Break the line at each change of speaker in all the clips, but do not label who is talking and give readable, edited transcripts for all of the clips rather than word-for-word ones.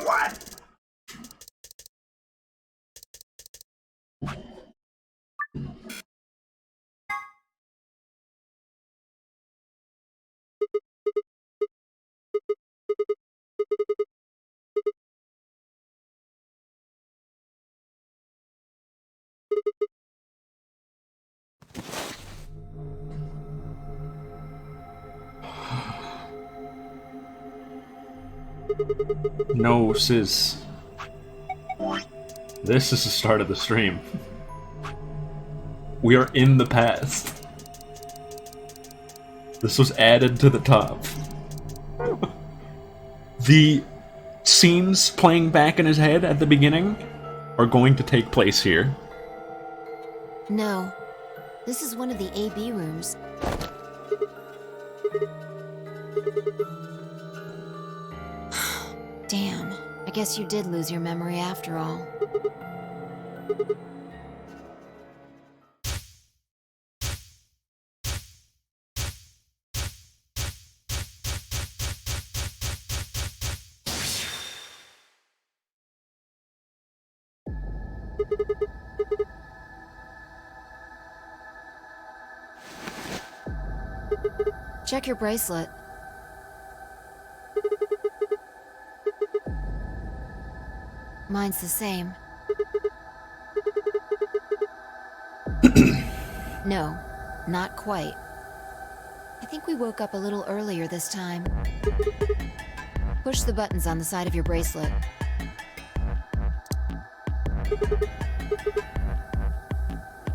What? No, sis. This is the start of the stream. We are in the past. This was added to the top. The scenes playing back in his head at the beginning are going to take place here.
No. This is one of the AB rooms. Damn. I guess you did lose your memory after all. Check your bracelet. Mine's the same. No, not quite. I think we woke up a little earlier this time. Push the buttons on the side of your bracelet.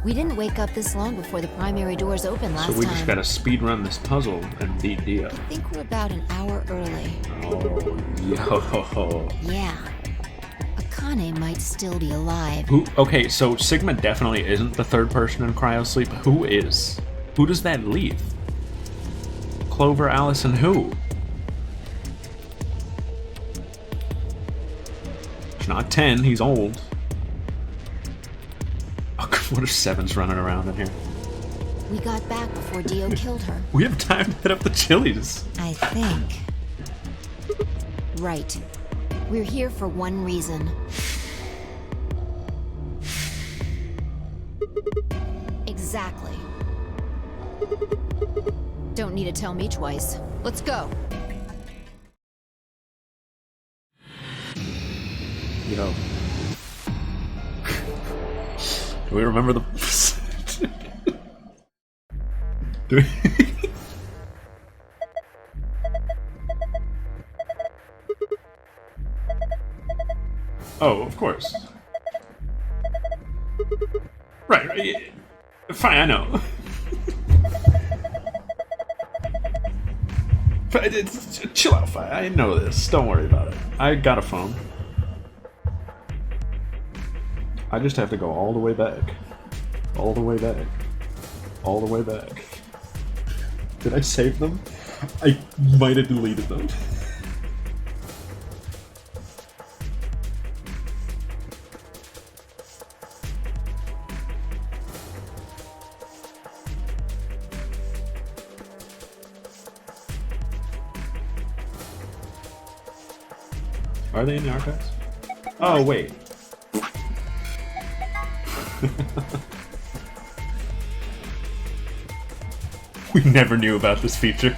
We didn't wake up this long before the primary doors opened last time.
So we just gotta speedrun this puzzle and beat Dio.
I think we're about an hour early.
Oh, yo.
Yeah. Akane might still be alive.
Who? Okay, so Sigma definitely isn't the third person in cryosleep. Who is? Who does that leave? Clover, Alice, and who? He's not 10, he's old. What if Seven's running around in here?
We got back before Dio killed her.
We have time to hit up the Chili's.
I think. Right. We're here for one reason. Exactly. Don't need to tell me twice. Let's go.
You know. Do we remember the... Do we... Oh, of course. Right. Fine, I know. Chill out, Fi. I know this. Don't worry about it. I got a phone. I just have to go all the way back. All the way back. All the way back. Did I save them? I might have deleted them. Are they in the archives? Oh, wait. We never knew about this feature.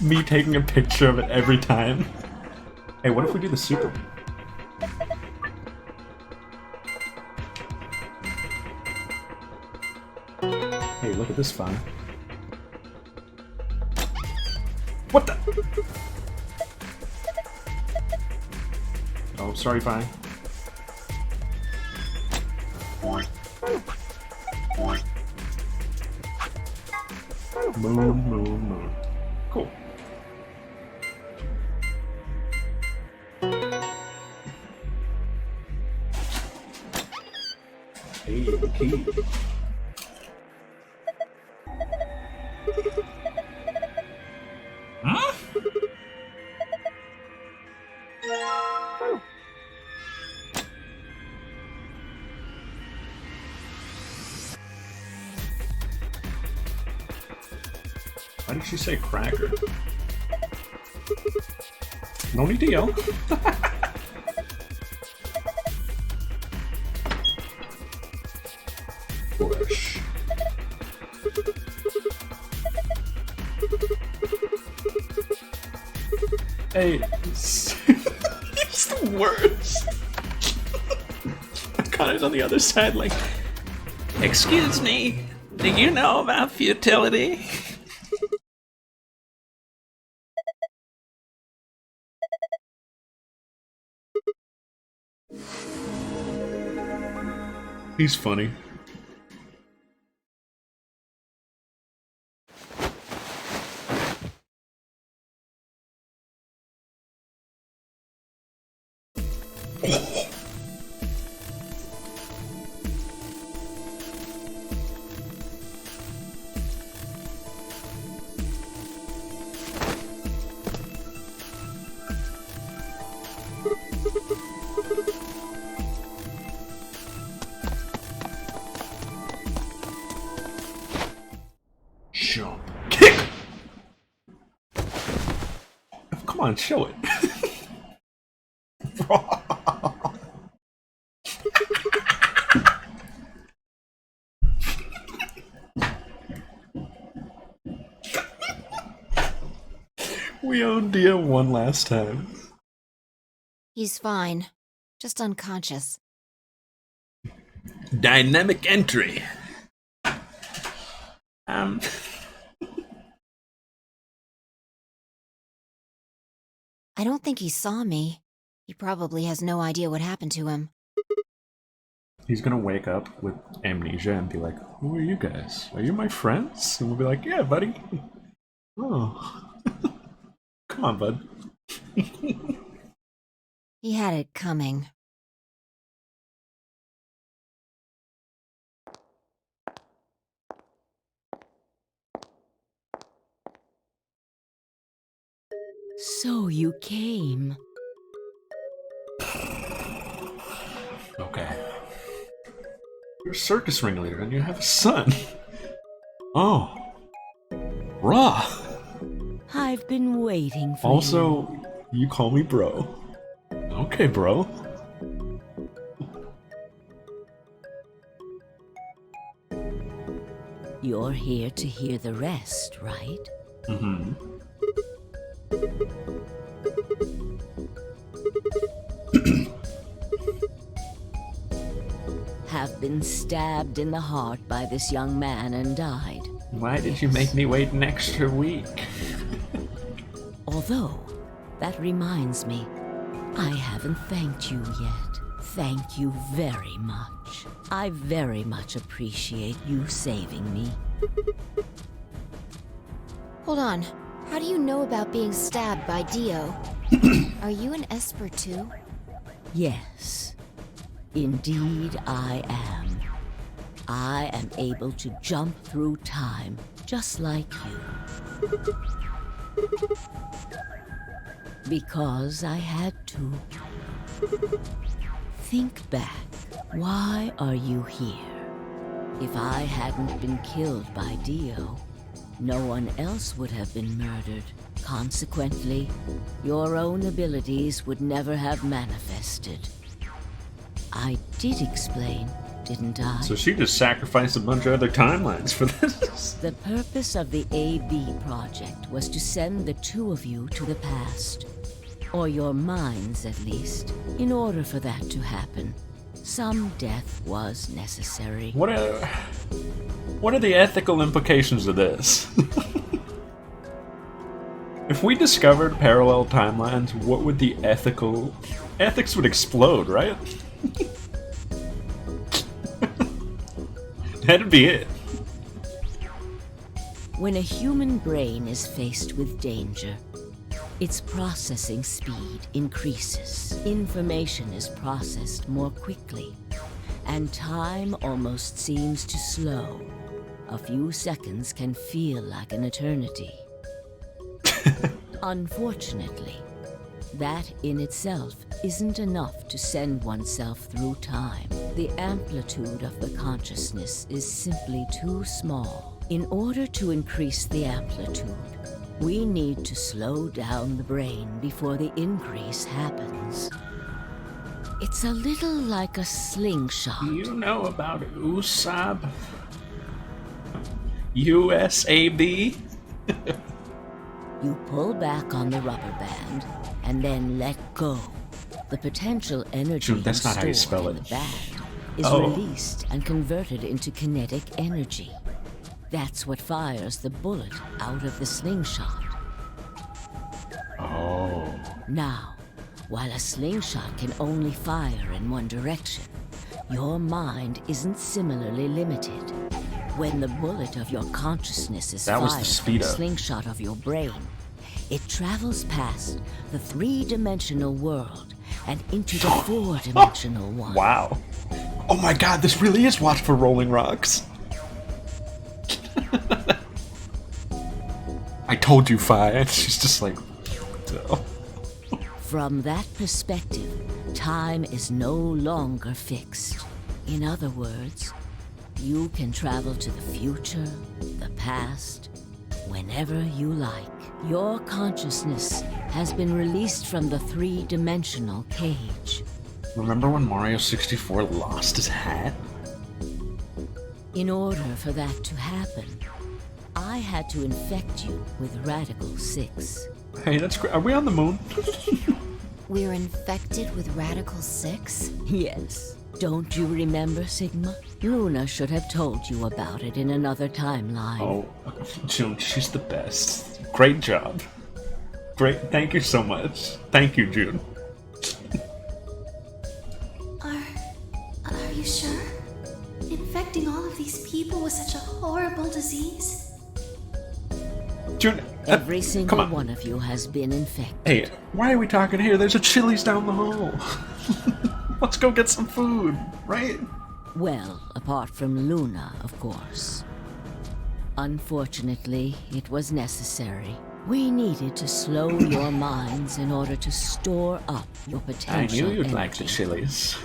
Me taking a picture of it every time. Hey, what if we do the super? Hey, look at this fun. What the? Oh, sorry, Fi. Moon. Cool. Hey, the key. Huh? Why did she say cracker? No need to yell. Push. Hey, it's the worst. Connor's on the other side, like,
Excuse me, do you know about futility?
he's funny. Jump. Kick! Come on, show it. We own Dia one last time.
He's fine. Just unconscious.
Dynamic entry.
I don't think he saw me. He probably has no idea what happened to him.
He's gonna wake up with amnesia and be like, "Who are you guys? Are you my friends?" And we'll be like, "Yeah, buddy." Oh. Come on, bud.
He had it coming.
So you came.
Okay. You're a circus ringleader and you have a son. Oh. Raw.
I've been waiting for
Also, you call me bro. Okay, bro.
you. You're here to hear the rest, right?
Mm-hmm.
Have been stabbed in the heart by this young man and died.
Why did you make me wait an extra week?
Although, that reminds me, I haven't thanked you yet. Thank you very much. I very much appreciate you saving me.
Hold on. How do you know about being stabbed by Dio? Are you an Esper too?
Yes, indeed I am. I am able to jump through time, just like you. Because I had to. Think back. Why are you here? If I hadn't been killed by Dio, no one else would have been murdered. Consequently, your own abilities would never have manifested. I did explain, didn't I?
So she just sacrificed a bunch of other timelines for this.
The purpose of the AB project was to send the two of you to the past. Or your minds, at least. In order for that to happen, some death was necessary.
What are the ethical implications of this? If we discovered parallel timelines, what would the ethics would explode, right? That'd be it.
When a human brain is faced with danger, its processing speed increases. Information is processed more quickly, and time almost seems to slow. A few seconds can feel like an eternity. Unfortunately, that in itself isn't enough to send oneself through time. The amplitude of the consciousness is simply too small. In order to increase the amplitude, we need to slow down the brain before the increase happens. It's a little like a slingshot.
Do you know about USAB? USAB?
You pull back on the rubber band and then let go. The potential energy
Dude, that's not how you
stored
spell
in
it.
the band is
Oh.
released and converted into kinetic energy. That's what fires the bullet out of the slingshot.
Oh.
Now, while a slingshot can only fire in one direction, your mind isn't similarly limited. When the bullet of your consciousness is
That was the
fired from
speed
the
up.
slingshot of your brain, it travels past the three-dimensional world and into the four-dimensional one.
Wow. Oh my god, this really is Watch for Rolling Rocks. I told you, Fi, and she's just like... oh.
From that perspective, time is no longer fixed. In other words, you can travel to the future, the past, whenever you like. Your consciousness has been released from the three-dimensional cage.
Remember when Mario 64 lost his hat?
In order for that to happen, I had to infect you with Radical 6.
Hey, that's great. Are we on the moon?
We're infected with Radical 6?
Yes. Don't you remember, Sigma? Luna should have told you about it in another timeline.
Oh, June, she's the best. Great job. Great. Thank you so much. Thank you, June.
Are you sure? Infecting all of these people with such a horrible disease?
June,
Every
come
single
on.
one of you has been infected.
Hey, why are we talking here? There's a Chili's down the hall. Let's go get some food, right?
Well, apart from Luna, of course. Unfortunately, it was necessary. We needed to slow your minds in order to store up your
I
potential
knew you'd
energy.
like the Chili's.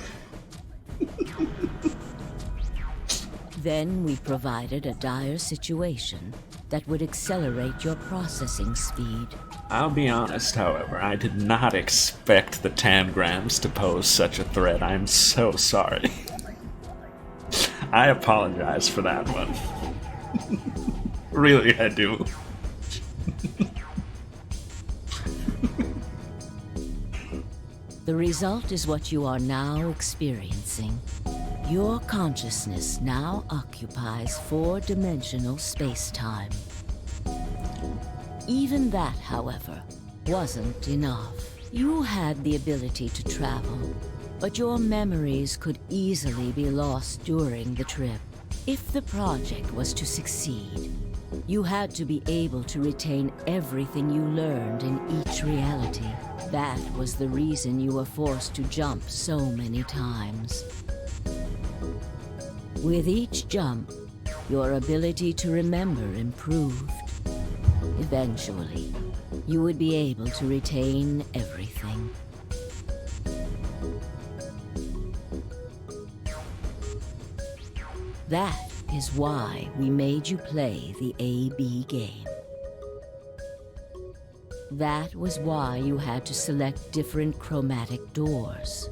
Then we provided a dire situation that would accelerate your processing speed.
I'll be honest, however, I did not expect the Tangrams to pose such a threat. I'm so sorry. I apologize for that one. Really, I do.
The result is what you are now experiencing. Your consciousness now occupies four-dimensional space-time. Even that, however, wasn't enough. You had the ability to travel, but your memories could easily be lost during the trip. If the project was to succeed, you had to be able to retain everything you learned in each reality. That was the reason you were forced to jump so many times. With each jump, your ability to remember improved. Eventually, you would be able to retain everything. That is why we made you play the AB game. That was why you had to select different chromatic doors.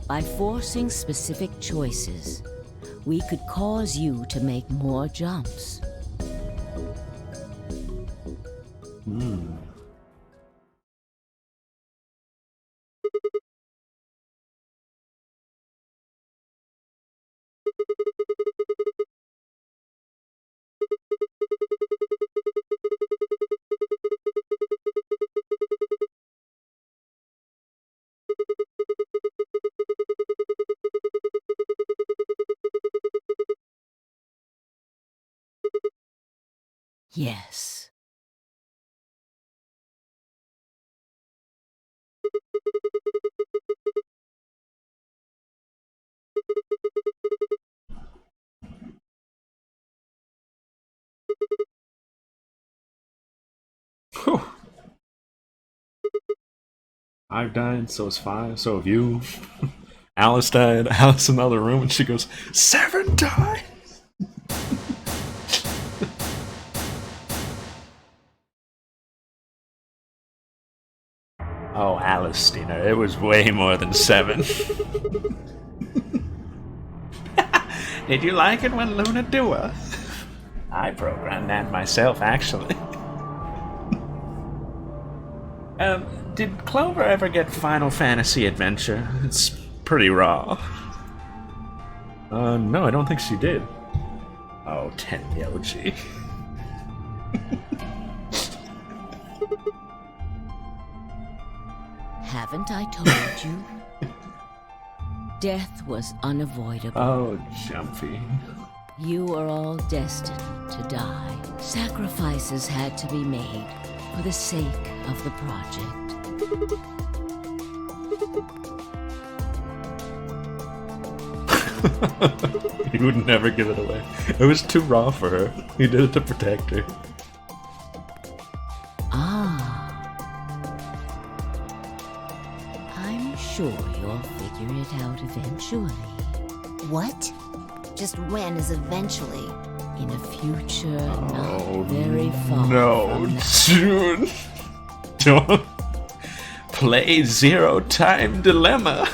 By forcing specific choices, we could cause you to make more jumps. Yes.
Whew. I've died, so is Fi, so have you. Alice died, Alice in the other room, and she goes, 7 times?
Oh, Alistina, it was way more than 7. Did you like it when Luna Dua? I programmed that myself, actually. Did Clover ever get Final Fantasy Adventure? It's pretty raw.
No, I don't think she did.
Oh, Tenyoji.
Haven't I told you? Death was unavoidable.
Oh, Jumpy.
You are all destined to die. Sacrifices had to be made for the sake of the project.
He would never give it away. It was too raw for her. He did it to protect her.
I'm sure you'll figure it out eventually.
What? Just when is eventually?
In a future
Oh,
not very far
no,
from now.
June. Don't.
Play Zero Time Dilemma.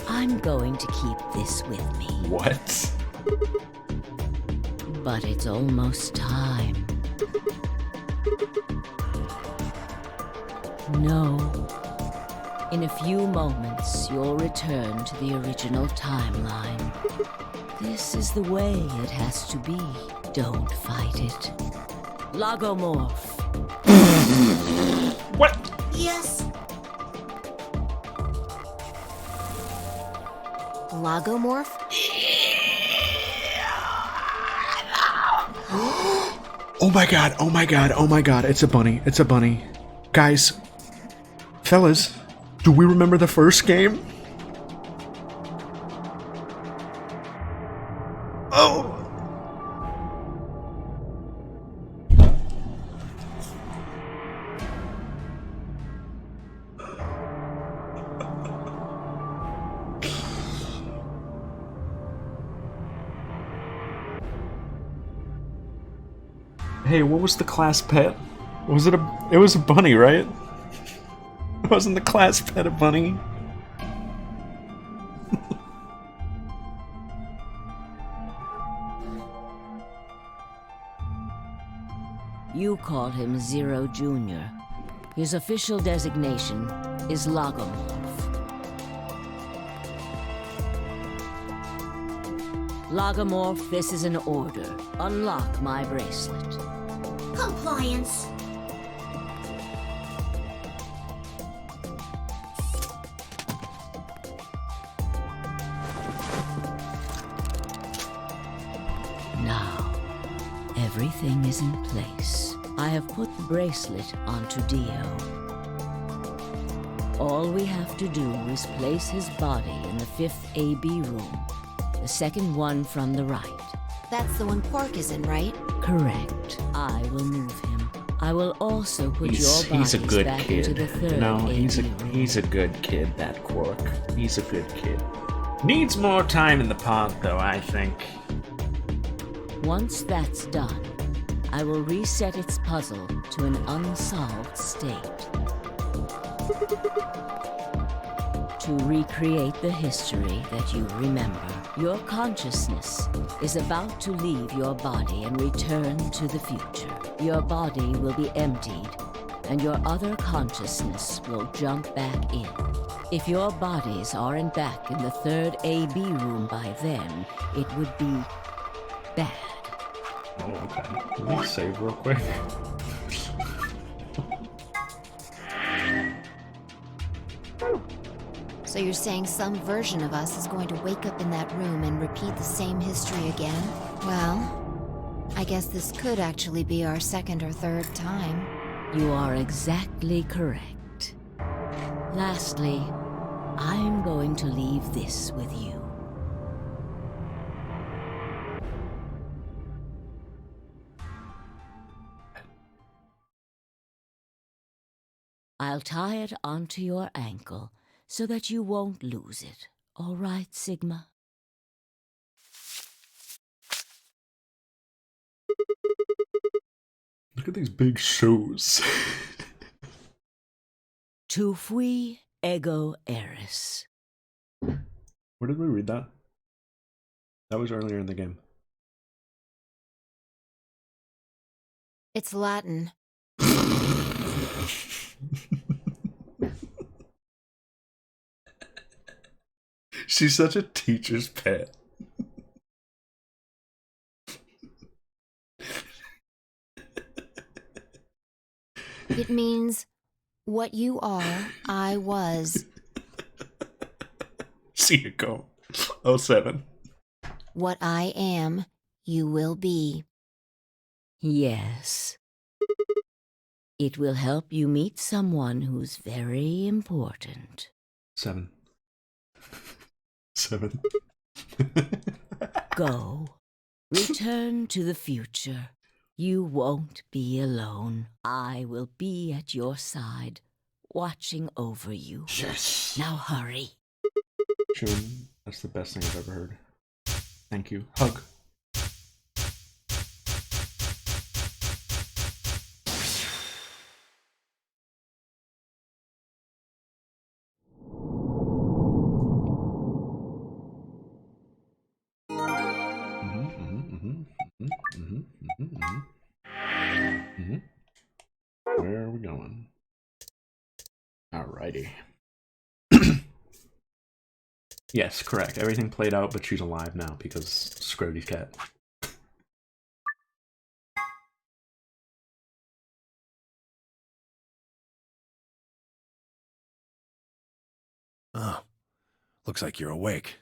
I'm going to keep this with me,
What?
but it's almost time. No. In a few moments, you'll return to the original timeline. This is the way it has to be. Don't fight it. Logomorph.
What?
Yes.
Logomorph?
Oh my god, oh my god, oh my god, it's a bunny, it's a bunny. Guys, fellas, do we remember the first game? Oh! Hey, what was the class pet? Was it a... It was a bunny, right? Wasn't the class pet a bunny?
You call him Zero Jr. His official designation is Logomorph. Logomorph, this is an order. Unlock my bracelet.
Compliance.
Now, everything is in place. I have put the bracelet onto Dio. All we have to do is place his body in the 5th AB room, the second one from the right.
That's the one Quark is in, right?
Correct. I will move him. I will also put your
He's a
bodies
good
back
kid.
into the 3rd
No,
AB room.
he's a good kid, that Quark. He's a good kid. Needs more time in the pod, though, I think.
Once that's done, I will reset its puzzle to an unsolved state. To recreate the history that you remember, your consciousness is about to leave your body and return to the future. Your body will be emptied, and your other consciousness will jump back in. If your bodies aren't back in the 3rd AB room by then, it would be bad.
Oh, okay. Can we save real quick?
So you're saying some version of us is going to wake up in that room and repeat the same history again? Well, I guess this could actually be our 2nd or 3rd time.
You are exactly correct. Lastly, I'm going to leave this with you. I'll tie it onto your ankle so that you won't lose it. All right, Sigma?
Look at these big shoes.
Tu fui ego eris.
Where did we read that? That was earlier in the game.
It's Latin.
She's such a teacher's pet.
It means, what you are, I was.
See you go. 07.
What I am, you will be.
Yes. It will help you meet someone who's very important.
7. 7.
Go. Return to the future. You won't be alone. I will be at your side, watching over you.
Yes!
Now hurry.
June, that's the best thing I've ever heard. Thank you. Hug. Where are we going? Alrighty. Yes, correct. Everything played out, but she's alive now because Scrody's cat.
Oh, looks like you're awake.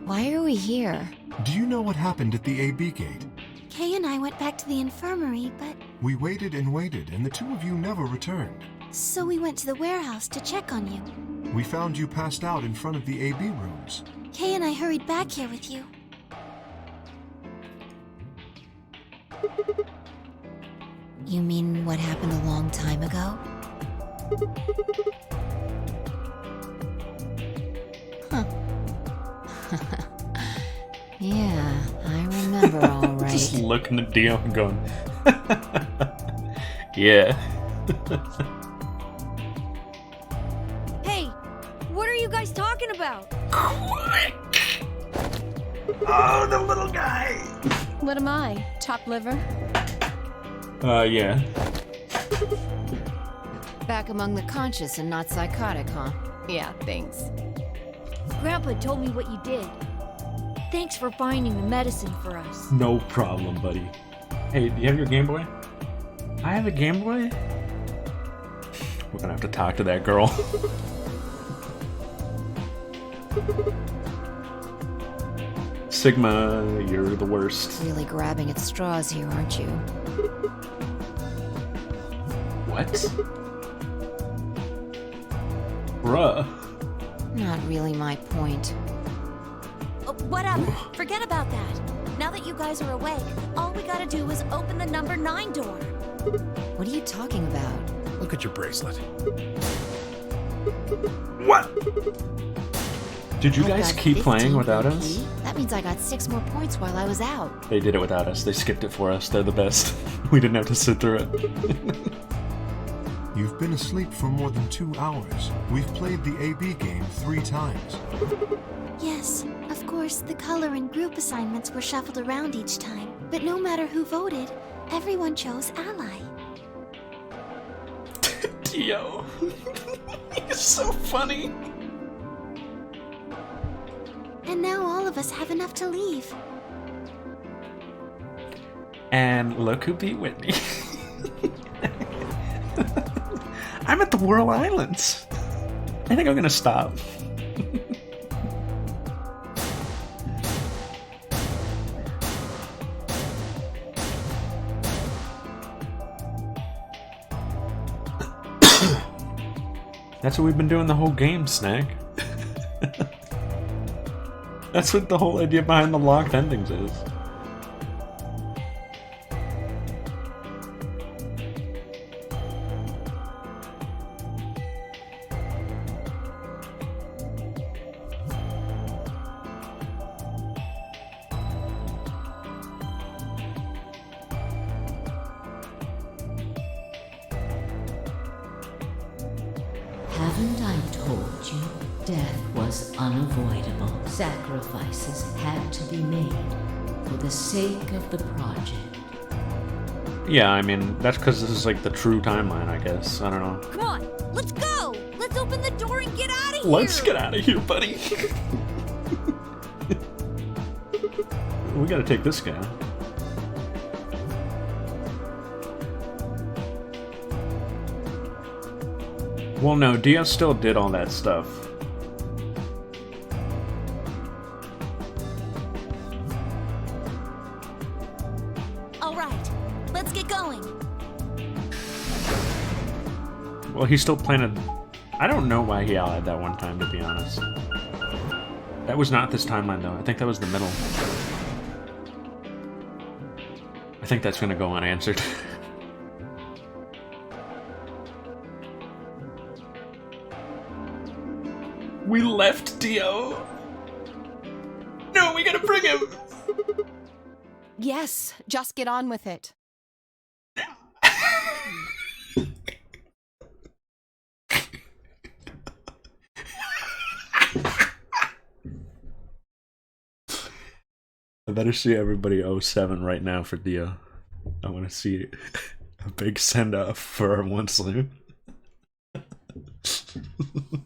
Why are we here?
Do you know what happened at the AB gate?
Kay and I went back to the infirmary, but
We waited and waited, and the two of you never returned.
so we went to the warehouse to check on you.
We found you passed out in front of the AB rooms.
Kay and I hurried back here with you.
You mean what happened a long time ago? Huh. Yeah, I remember all
Just
right.
looking at Dio and going, yeah.
Hey, what are you guys talking about?
Oh, the little guy!
What am I? Top liver?
Yeah.
Back among the conscious and not psychotic, huh?
Yeah, thanks. Grandpa told me what you did. Thanks for finding the medicine for us.
No problem, buddy. Hey, do you have your Game Boy? I have a Game Boy? We're gonna have to talk to that girl. Sigma, you're the worst.
Really grabbing at straws here, aren't you?
What? Bruh.
Not really my point.
Whatever. Forget about that. Now that you guys are awake, all we gotta do is open the number 9 door.
What are you talking about?
Look at your bracelet.
What? Did you
I
guys
got
keep
15
playing without
EP.
us?
That means I got 6 more points while I was out.
They did it without us. They skipped it for us. They're the best. We didn't have to sit through it.
You've been asleep for more than 2 hours. We've played the AB game 3 times.
Yes, of course, the color and group assignments were shuffled around each time. But no matter who voted, everyone chose Ally.
Dio. He's so funny.
And now all of us have enough to leave.
And look who beat Whitney. I'm at the Whirl Islands. I think I'm gonna stop. That's what we've been doing the whole game, Snack. That's what the whole idea behind the locked endings is.
Haven't I told you? Death was unavoidable. Sacrifices had to be made for the sake of the project.
Yeah, I mean, that's because this is like the true timeline, I guess. I don't know.
Come on, let's go! Let's open the door and get out of here!
Let's get out of here, buddy. We gotta take this guy. Well, no, Dio still did all that stuff.
All right, let's get going.
Well, he still planted... I don't know why he allied that one time, to be honest. That was not this timeline, though. I think that was the middle. I think that's gonna go unanswered. We left Dio! No, we gotta bring him!
Yes, just get on with it.
I better see everybody 07 right now for Dio. I want to see a big send-off for our one slew.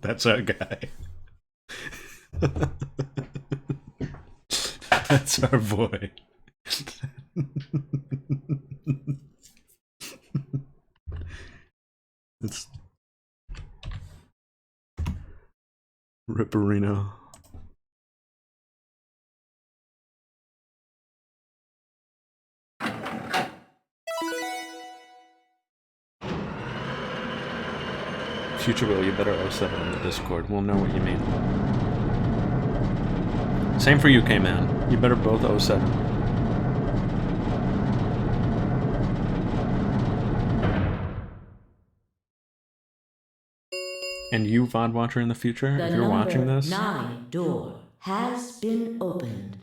That's our guy. That's our boy. It's Ripperino. Future Will, you better 07 in the Discord. We'll know what you mean. Same for you, K-Man. You better both 07. And you, VOD watcher in the future, if you're watching this,
9 door has been opened.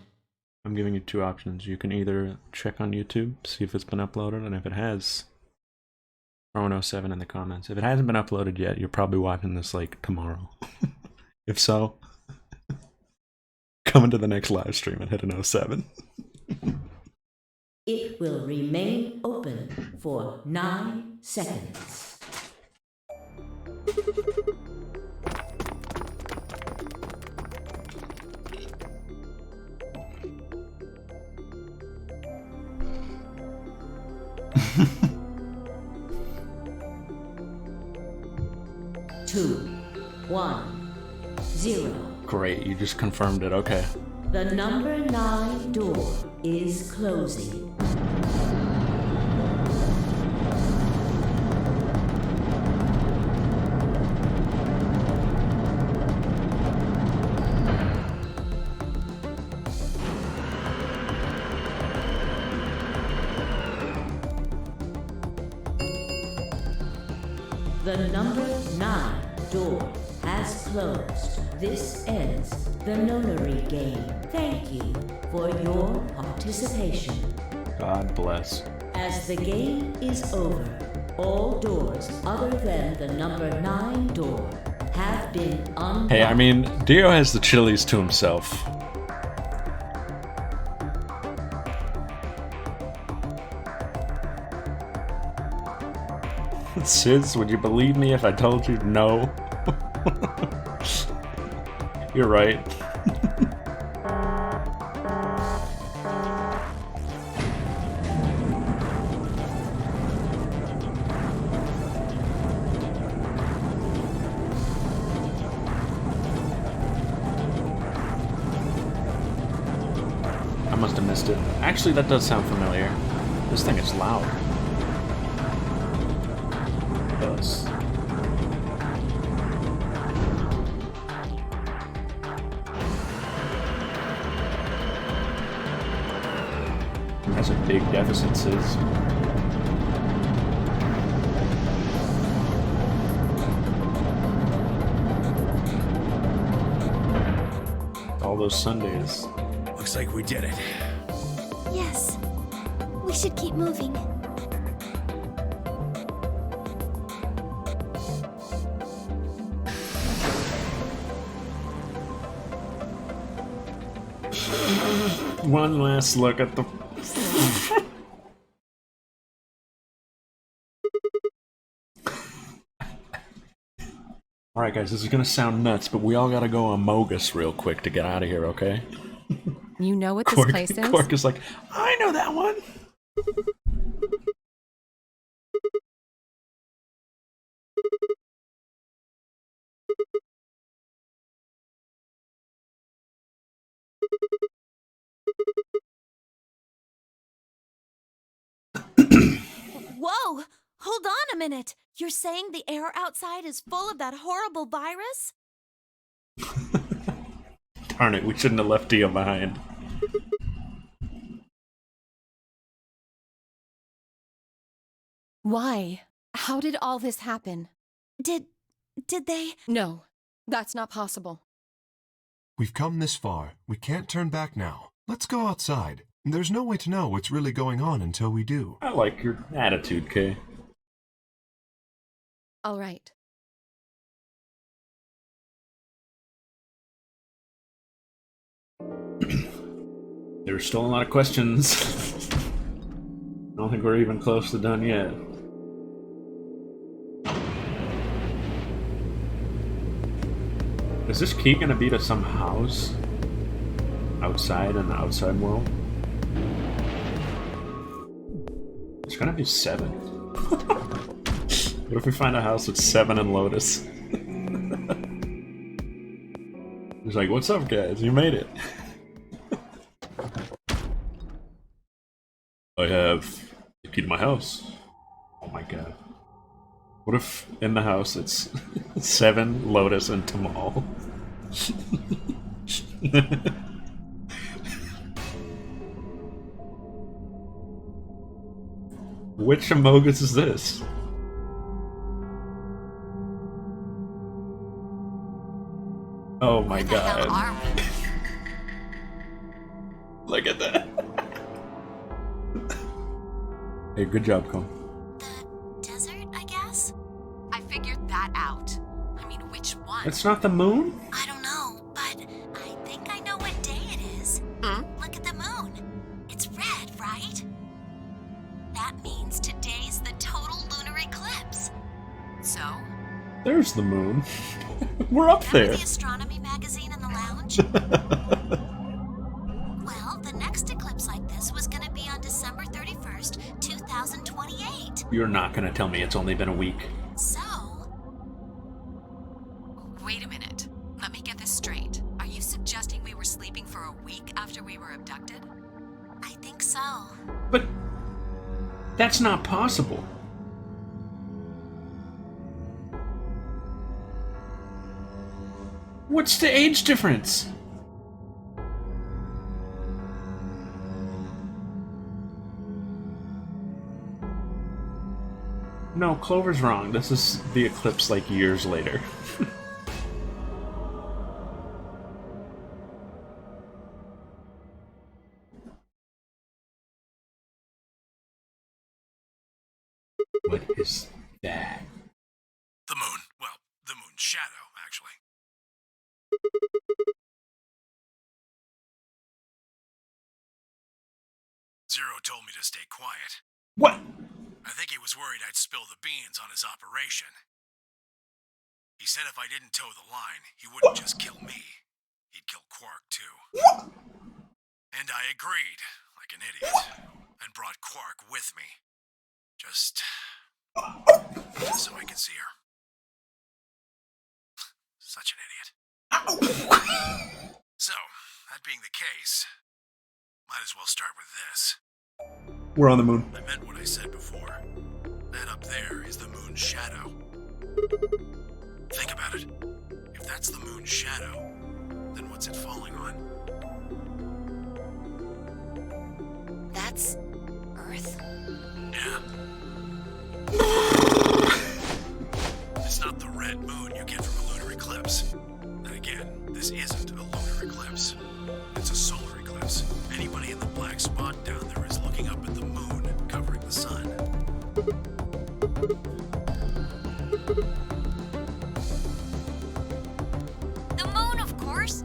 I'm giving you two options. You can either check on YouTube, see if it's been uploaded, and if it has, throw an 07 in the comments. If it hasn't been uploaded yet, you're probably watching this like tomorrow. If so, come into the next live stream and hit an 07.
It will remain open for 9 seconds. Two, 1, 0.
Great, you just confirmed it. Okay.
The number 9 door is closing. The number 9 door has closed. This ends the Nonary game. Thank you for your participation.
God bless.
As the game is over, all doors other than the number 9 door have been unlocked.
Hey, I mean, Dio has the chilies to himself. Sids, would you believe me if I told you no? You're right. I must have missed it. Actually, that does sound familiar. This thing is loud. It does. That's a big deficit, Sis. All those Sundays.
Looks like we did it.
Yes. We should keep moving.
One last look at the... Alright guys, this is gonna sound nuts, but we all gotta go Among Us real quick to get out of here, okay?
You know what this place is?
Quark is like, I know that one!
Whoa! Hold on a minute! You're saying the air outside is full of that horrible virus?
Darn it, we shouldn't have left Dio behind.
Why? How did all this happen?
Did they?
No, that's not possible.
We've come this far. We can't turn back now. Let's go outside. There's no way to know what's really going on until we do.
I like your attitude, Kay.
All right.
There's still a lot of questions. I don't think we're even close to done yet. Is this key gonna be to some house? Outside in the outside world? It's gonna be 7. What if we find a house with 7 and Lotus? He's like, what's up guys? You made it. I have the key to my house. Oh my god. What if in the house it's 7, Lotus, and Tamal? Which Among Us is this? Oh my god. Look at that. Hey, good job, Cole.
The desert, I guess?
I figured that out. I mean, which one?
It's not the moon?
I don't know, but I think I know what day it is. Look at the moon. It's red, right? That means today's the total lunar eclipse.
So?
There's the moon. We're up
Remember
there.
the astronomy magazine in the lounge? Well, the next eclipse like this was gonna be on December 31st, 2028.
You're not gonna tell me it's only been a week.
So,
Wait a minute. Let me get this straight. Are you suggesting we were sleeping for a week after we were abducted?
I think so.
But that's not possible. What's the age difference? No, Clover's wrong. This is the eclipse like years later. What is that?
The moon. Well, the moon's shadow, actually. Zero told me to stay quiet.
What?
I think he was worried I'd spill the beans on his operation. He said if I didn't toe the line, he wouldn't just kill me. He'd kill Quark, too. And I agreed, like an idiot, and brought Quark with me. Just so I could see her. Such an idiot. So, that being the case, might as well start with this.
We're on the moon.
I meant what I said before. That up there is the moon's shadow. Think about it. If that's the moon's shadow, then what's it falling on?
That's Earth.
Yeah. It's not the red moon you get from a lunar eclipse. And again, this isn't a lunar eclipse. It's a solar eclipse. Anybody in the black spot down there is looking up at the moon, covering the sun.
The moon, of course.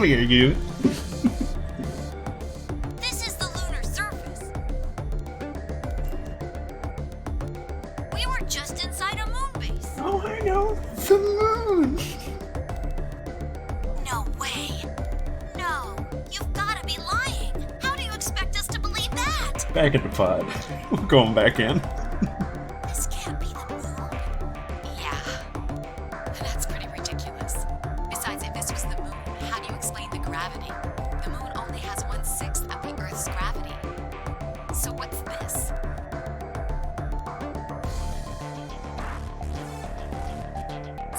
clear you.
This is the lunar surface. We were just inside a moon base.
Oh, I know. The moon.
No way. No, you've gotta be lying. How do you expect us to believe that?
Back at the pod. We're going back in.
This can't be the moon.
Yeah. That's pretty ridiculous. Besides, if this was the moon, how do you explain the gravity? The moon only has 1/6 of the Earth's gravity. So what's this?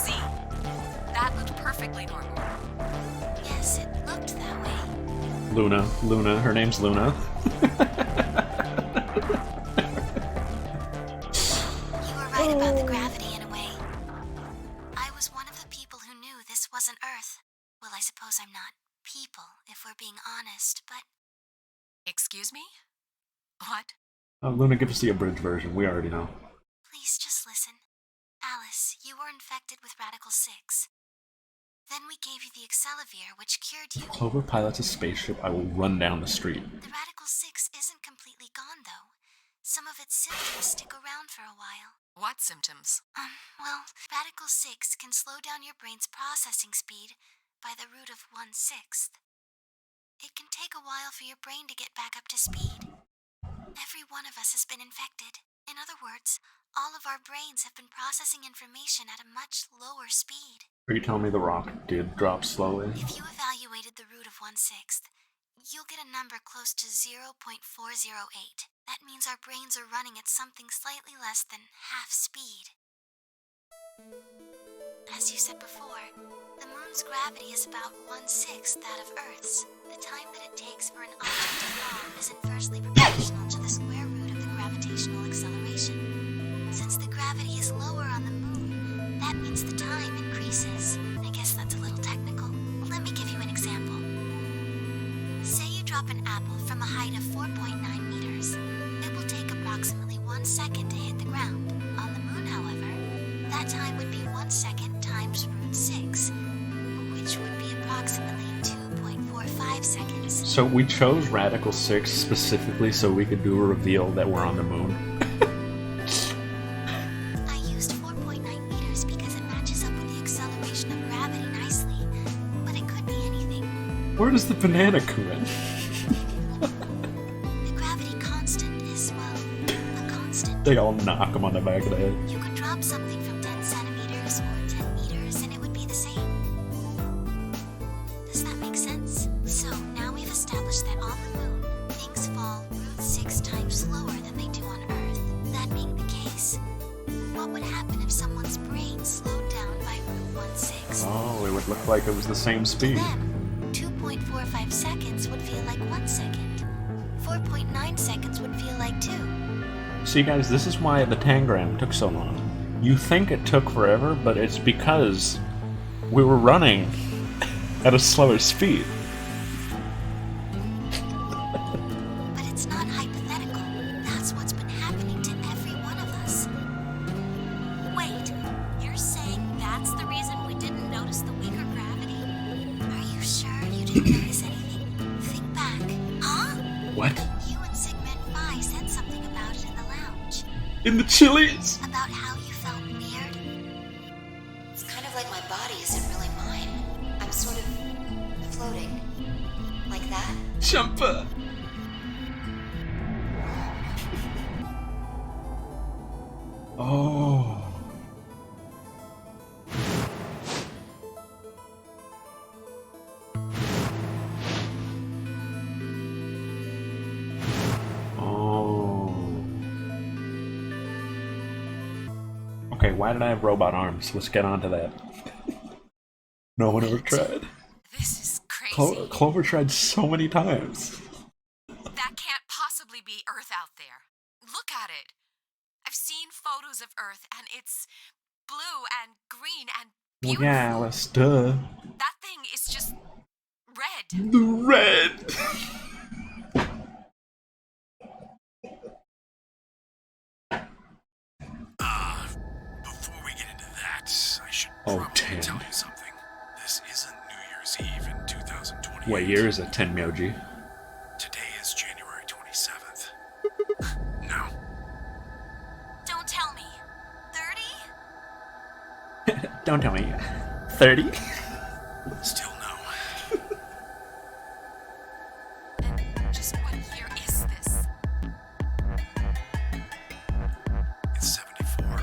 See? That looked perfectly normal.
Yes, it looked that way.
Luna. Her name's Luna.
You were right about the gravity in a way. I was one of the people who knew this wasn't Earth. Well, I suppose I'm not people, if we're being honest, but
Excuse me? What?
Luna, give us the abridged version. We already know.
please just listen. Alice, you were infected with Radical 6. Then we gave you the Excelivir, which cured you.
Clover pilots a spaceship. I will run down the street.
The Radical 6 isn't completely gone, though. Some of its symptoms stick around for a while.
What symptoms?
Well, Radical 6 can slow down your brain's processing speed by the root of 1/6. It can take a while for your brain to get back up to speed. Every one of us has been infected. In other words, all of our brains have been processing information at a much lower speed.
Are you telling me the rock did drop slowly?
If you evaluated the root of 1/6, you'll get a number close to 0.408. That means our brains are running at something slightly less than half speed. As you said before, the moon's gravity is about 1/6 that of Earth's. The time that it takes for an object to fall is inversely proportional to the square root of the gravitational acceleration. Since the gravity is lower on the moon, that means the time increases. I guess that's a little technical. Let me give you an example. Say you drop an apple from a height of 4.9 meters. It will take approximately 1 second to hit the ground. On the moon, however, that time would be 1 second times root 6, which would be approximately 2.45 seconds.
So we chose Radical 6 specifically so we could do a reveal that we're on the moon.
I used 4.9 meters because it matches up with the acceleration of gravity nicely, but it could be anything.
Where does the banana come in?
The gravity constant is, well, a constant.
They all knock him on the back of the head.
You could drop something from 10 centimeters or 10 meters and it would be the same. Does that make sense? So now we've established that on the moon, things fall root 6 times slower than they do on Earth. That being the case, what would happen if someone's brain slowed down by root 1/6?
Oh, it would look like it was the same
To
speed.
them, 2.45 seconds would feel like 1 second. 4.9 seconds would feel like 2.
See, guys, this is why the Tangram took so long. You think it took forever, but it's because we were running at a slower speed.
But it's not hypothetical. That's what's been happening to every one of us. Wait, you're saying that's the reason we didn't notice the weaker gravity? Are you sure you didn't notice anything? Think back. Huh?
What?
You and Sigmund Phi said something about it in the lounge.
In the Chili's?
About how you felt weird.
It's kind of like my body isn't really mine. I'm sort of floating. Like that?
Jumper! Oh. Oh. Okay, why did I have robot arms? Let's get on to that. No one ever tried.
This is crazy.
Clover tried so many times.
That can't possibly be Earth out there. Look at it. I've seen photos of Earth and it's blue and green and
Well,
beautiful.
yeah, Alice, duh.
That thing is just red.
The red!
Before we get into that, I should
Oh,
probably
damn.
tell you something. This isn't New Year's Eve in 2020.
What year is it, Tenmyoji?
Today is January 27th. No.
Don't tell me. 30?
Don't tell me. 30?
Still no.
And just what year is this?
It's 74.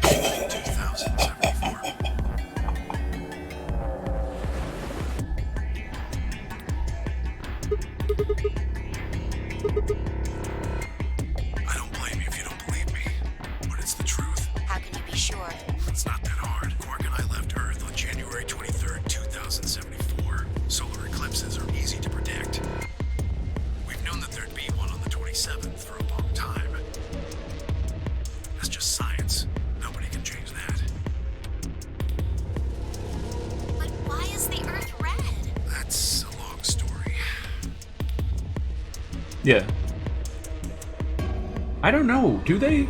2074. I don't blame you if you don't believe me, but it's the truth.
How can you be sure?
It's not that hard. Quark and I left Earth on January 23rd, 2074. Solar eclipses are easy to predict. We've known that there'd be one on the 27th for a long time. That's just science. Nobody can change that.
But why is the Earth red?
That's a long story.
Yeah. I don't know. Do they?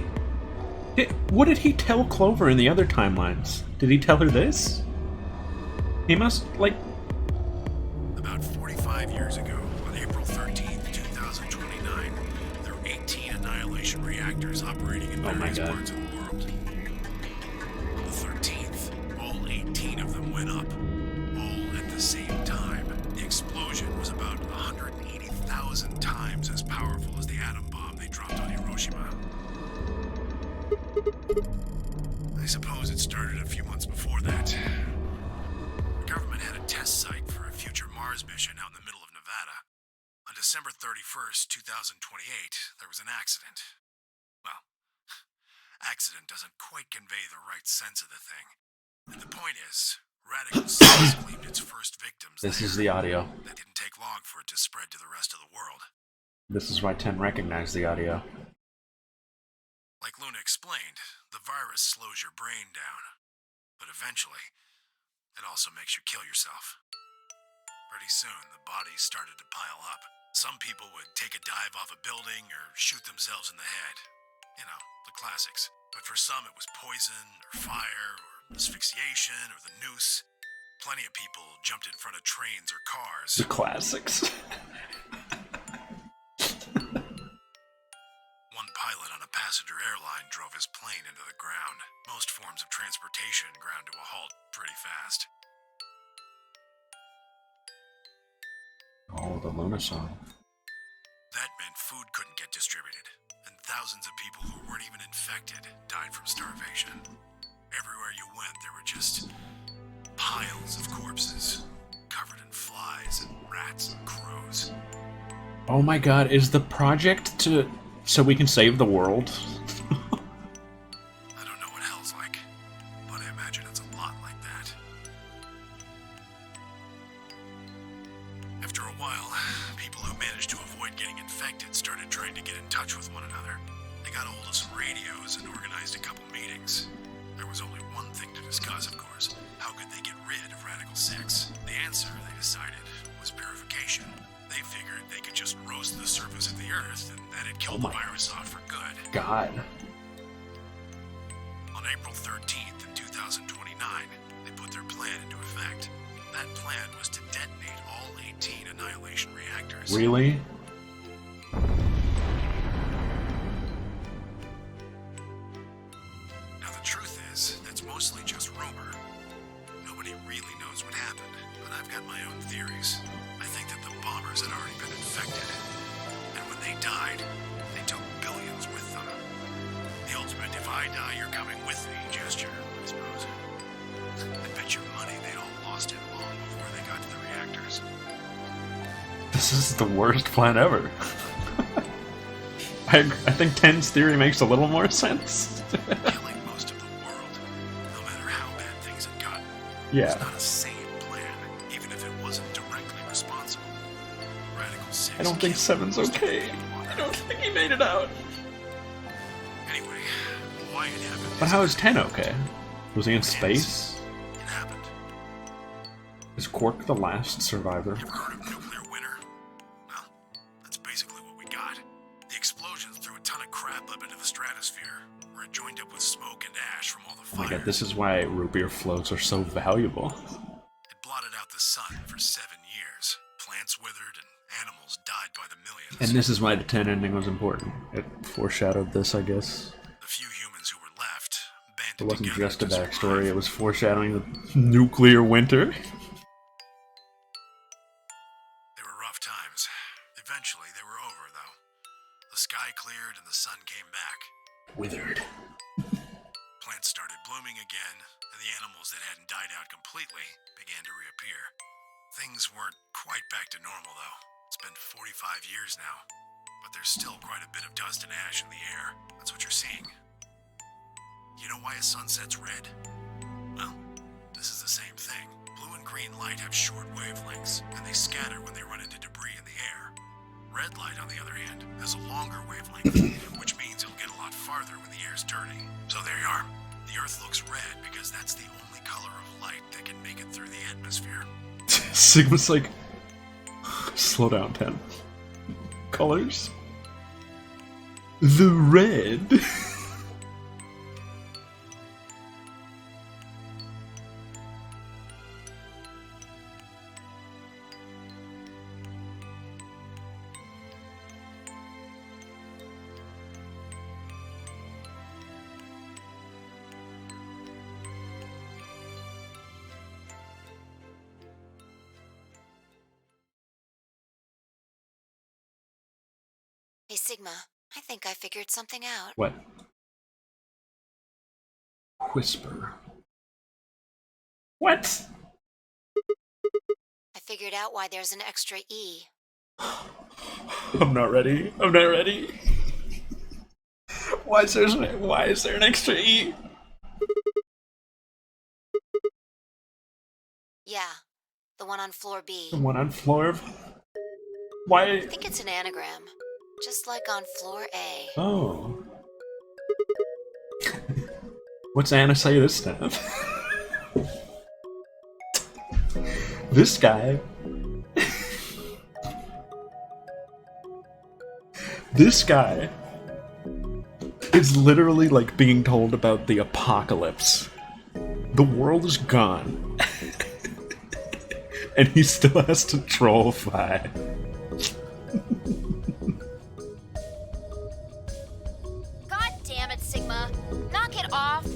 What did he tell Clover in the other timelines? Did he tell her this? He must, like...
About 45 years ago, on April 13th, 2029, there were 18 annihilation reactors operating in
Oh my
various
God.
parts of the world. On the 13th, all 18 of them went up, all at the same time. The explosion was about 180,000 times as powerful as the atom bomb they dropped on Hiroshima. I suppose it started a few months before that. The government had a test site for a future Mars mission out in the middle of Nevada. On December 31st, 2028, there was an accident. Well, accident doesn't quite convey the right sense of the thing. And the point is, Radical 6 claimed its first victims.
This
there.
is the audio.
That didn't take long for it to spread to the rest of the world.
This is why Ten recognized the audio.
Like Luna explained, the virus slows your brain down. But eventually, it also makes you kill yourself. Pretty soon, the bodies started to pile up. Some people would take a dive off a building or shoot themselves in the head. You know, the classics. But for some, it was poison, or fire, or asphyxiation, or the noose. Plenty of people jumped in front of trains or cars.
The classics.
One pilot on a passenger airline drove his plane into the ground. Most forms of transportation ground to a halt pretty fast.
Oh, the Luna song.
That meant food couldn't get distributed, and thousands of people who weren't even infected died from starvation. Everywhere you went, there were just piles of corpses, covered in flies and rats and crows.
Oh my god, is the project so we can save the world?
I don't know what hell's like, but I imagine it's a lot like that. After a while, people who managed to avoid getting infected started trying to get in touch with one another. They got a hold of some radios and organized a couple meetings. There was only one thing to discuss, of course. How could they get rid of Radical 6? The answer, they decided, was purification. They figured they could just roast the surface of the Earth and that'd kill the virus off for good.
God.
On April 13th in 2029, they put their plan into effect. That plan was to detonate all 18 annihilation reactors.
Really?
Now the truth is, that's mostly just rumor. Nobody really knows what happened, but I've got my own theories. I think that the bombers had already been infected. And when they died, they took billions with them. The ultimate if I die, you're coming with me gesture, I suppose. I bet your money they'd all lost it long before they got to the reactors.
This is the worst plan ever. I think Ten's theory makes a little more sense.
Killing most of the world, no matter how bad things had gotten.
Yeah.
It's not a sane plan, even if it wasn't directly responsible. Radical 6
I don't think
killed
Seven's
most of
okay.
everyone.
I don't think he made it out.
Anyway, why it happened
But how is Ten okay? Was he in space?
It happened.
Is Quark the last survivor?
Ever heard of nuclear winter? Well, that's basically what we got. The explosions threw a ton of crap up into the stratosphere, where it joined up with smoke and ash from all the
Oh
fire.
my god, this is why root beer floats are so valuable.
It blotted out the sun for 7 years. Plants withered and animals died by the millions.
And this is why the 10 ending was important. It foreshadowed this, I guess.
The few humans who were left banded
It wasn't
together
just a
to
backstory,
survive.
it was foreshadowing the nuclear winter.
They were rough times. Eventually, they were over, though. The sky cleared and the sun came back.
Withered.
Plants started blooming again, and the animals that hadn't died out completely began to reappear. Things weren't quite back to normal, though. It's been 45 years now, but there's still quite a bit of dust and ash in the air. That's what you're seeing. You know why a sunset's red? Well, this is the same thing. Blue and green light have short wavelengths, and they scatter when they run into debris in the air. Red light, on the other hand, has a longer wavelength, which means it'll get a lot farther when the air's dirty. So there you are. The Earth looks red because that's the only color of light that can make it through the atmosphere.
Sigma's like, slow down, 10. Colors? The red.
Hey, Sigma, I think I figured something out.
What? Whisper. What?
I figured out why there's an extra E.
I'm not ready. I'm not ready. Why is there an extra E?
Yeah, the one on floor B.
The one on floor. Why?
I think it's an anagram, just like on floor A.
Oh. What's Anna say this time? This guy. This guy is literally like being told about the apocalypse. The world is gone. And he still has to troll Fi.
God damn it, Sigma! Knock it off!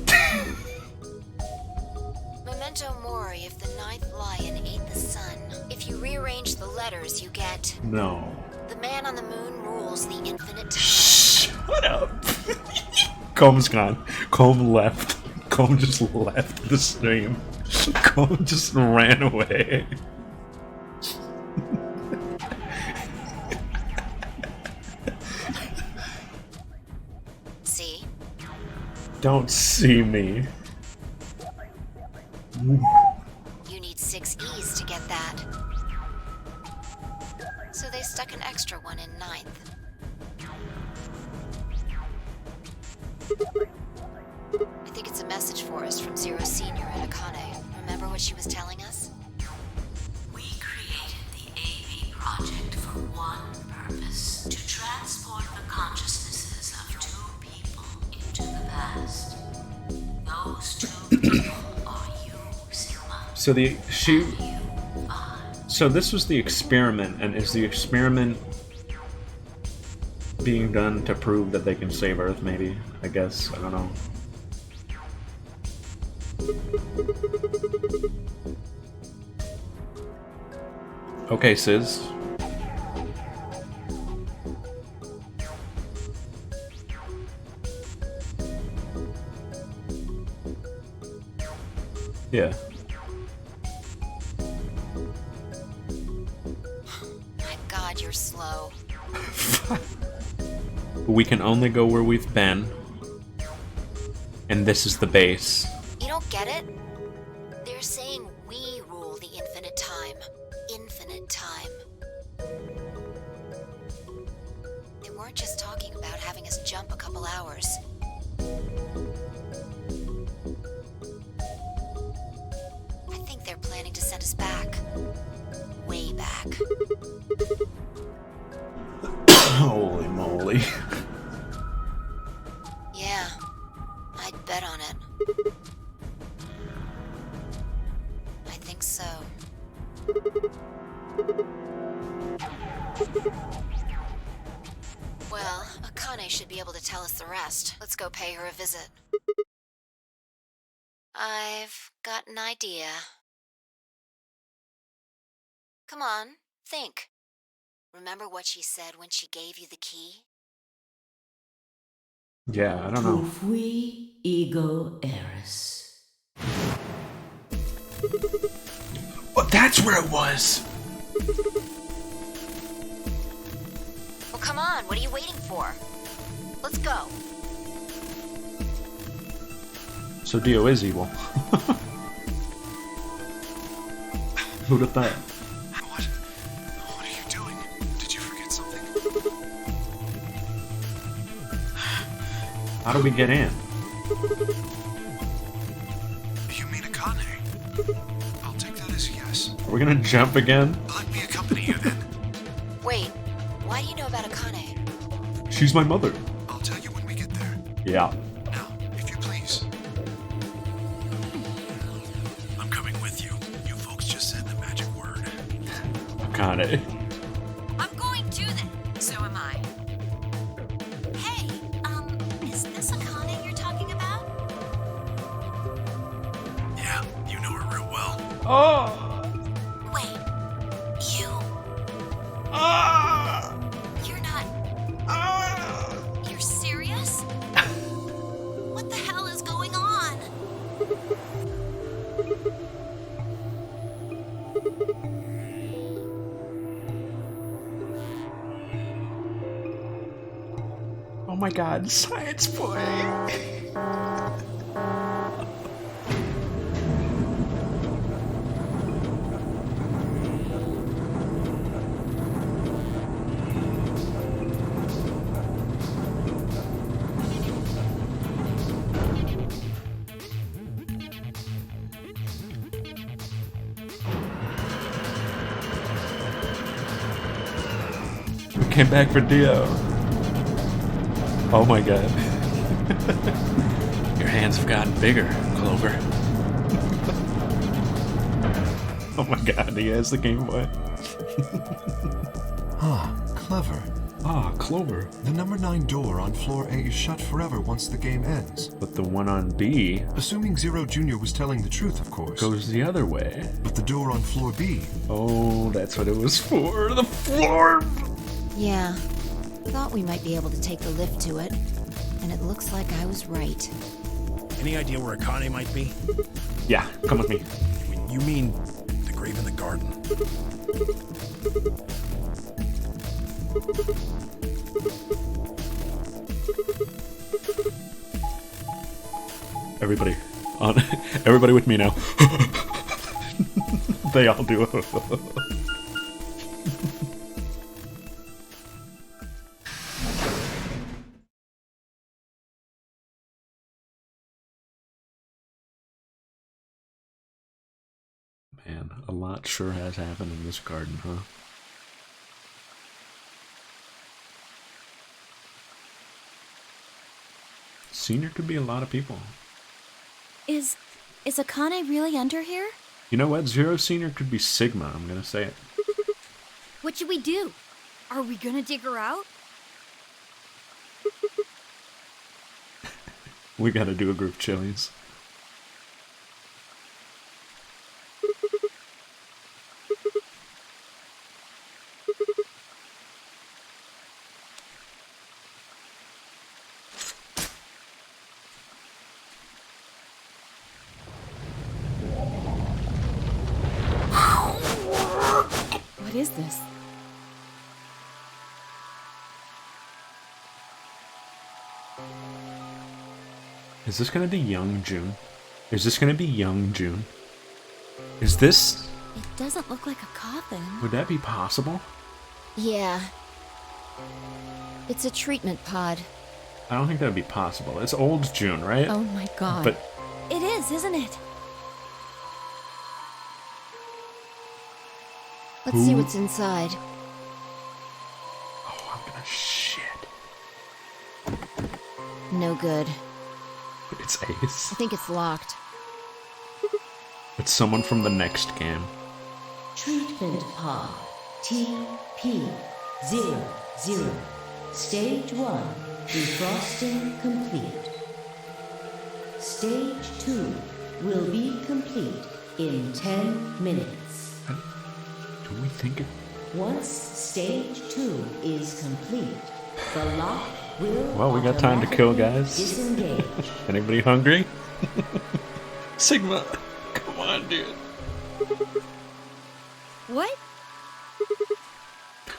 Memento mori if the ninth lion ate the sun. If you rearrange the letters, you get...
No.
The man on the moon rules the infinite time.
Shut up. Comb's gone. Comb left. Comb just left the stream. Comb just ran away.
See?
Don't see me.
You need 6 E's to get that. So they stuck an extra one in ninth. I think it's a message for us from Zero Senior at Akane. Remember what she was telling us?
We created the AV project for one purpose: to transport the consciousnesses of 2 people into the past. Those 2 people are you, Sigma.
So this was the experiment, and is the experiment being done to prove that they can save Earth, maybe? I guess. I don't know. Okay, Sis. Yeah.
My God, you're slow.
We can only go where we've been. And this is the base.
You don't get it? They're saying we rule the infinite time. Infinite time. They weren't just talking about having us jump a couple hours. I think they're planning to send us back. Way back.
Holy moly.
Yeah, I'd bet on it. I think so. Well, Akane should be able to tell us the rest. Let's go pay her a visit. I've got an idea. Come on, think. Remember what she said when she gave you the key?
Yeah, I don't know.
Fui ego eris.
Oh, that's where it was!
Well, come on, what are you waiting for? Let's go.
So Dio is evil. Who'd have thought?
What are you doing? Did you forget something?
How do we get in?
You mean Akane? I'll take that as a yes.
Are we gonna jump again?
Let me accompany you then.
Wait, why do you know about Akane?
She's my mother.
I'll tell you when we get there.
Yeah.
Now, if you please. I'm coming with you. You folks just said the magic word.
Akane.
I'm going to then. So am I.
Hey, is this Akane you're talking about?
Yeah, you know her real well.
Oh!
Wait, you? You're not. You're serious? What the hell is going on?
Oh my god, science boy! We came back for Dio. Oh my god. Your hands have gotten bigger, Clover. Oh my god, he has the Game Boy.
Ah, clever.
Ah, Clover.
The number 9 door on floor A is shut forever once the game ends.
But the one on B
Assuming Zero Jr. was telling the truth, of course.
goes the other way.
But the door on floor B.
Oh, that's what it was for. The floor!
Yeah, thought we might be able to take the lift to it. And it looks like I was right.
Any idea where Akane might be?
Yeah, come with me.
You mean the grave in the garden?
Everybody. Everybody with me now. They all do. Man, a lot sure has happened in this garden, huh? Senior could be a lot of people.
Is Akane really under here?
You know what? Zero Senior could be Sigma, I'm gonna say it.
What should we do? Are we gonna dig her out?
We gotta do a group Chili's.
What is this?
Is this gonna be young June? Is this gonna be young June? Is this...
It doesn't look like a coffin.
Would that be possible?
Yeah. It's a treatment pod.
I don't think that would be possible. It's old June, right?
Oh my god.
But
It is, isn't it?
Let's see what's inside.
oh, I'm gonna shit.
No good.
It's Ace.
I think it's locked.
It's someone from the next game.
Treatment Pod TP00. Stage 1 defrosting complete. Stage 2 will be complete in 10 minutes.
Do we think it?
Once stage 2 is complete, the lock will
Well, we got time to kill, guys.
disengage.
Anybody hungry? Sigma, come on, dude.
What?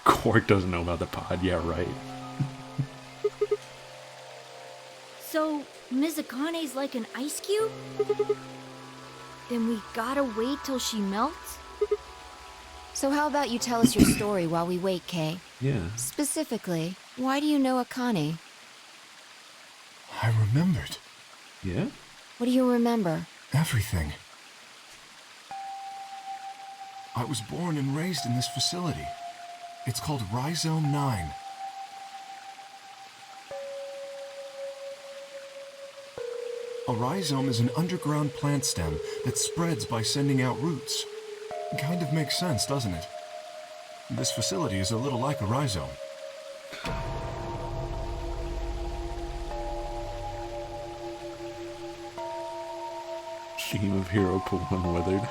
Quark doesn't know about the pod. Yeah, right.
So, Mizakane's like an ice cube? Then we gotta wait till she melts?
So how about you tell us your story while we wait, Kay?
Yeah.
Specifically, why do you know Akane?
I remembered
Yeah?
What do you remember?
everything. I was born and raised in this facility. It's called Rhizome 9. A rhizome is an underground plant stem that spreads by sending out roots. Kind of makes sense, doesn't it? This facility is a little like a rhizome.
Theme of Hero Pool Unweathered.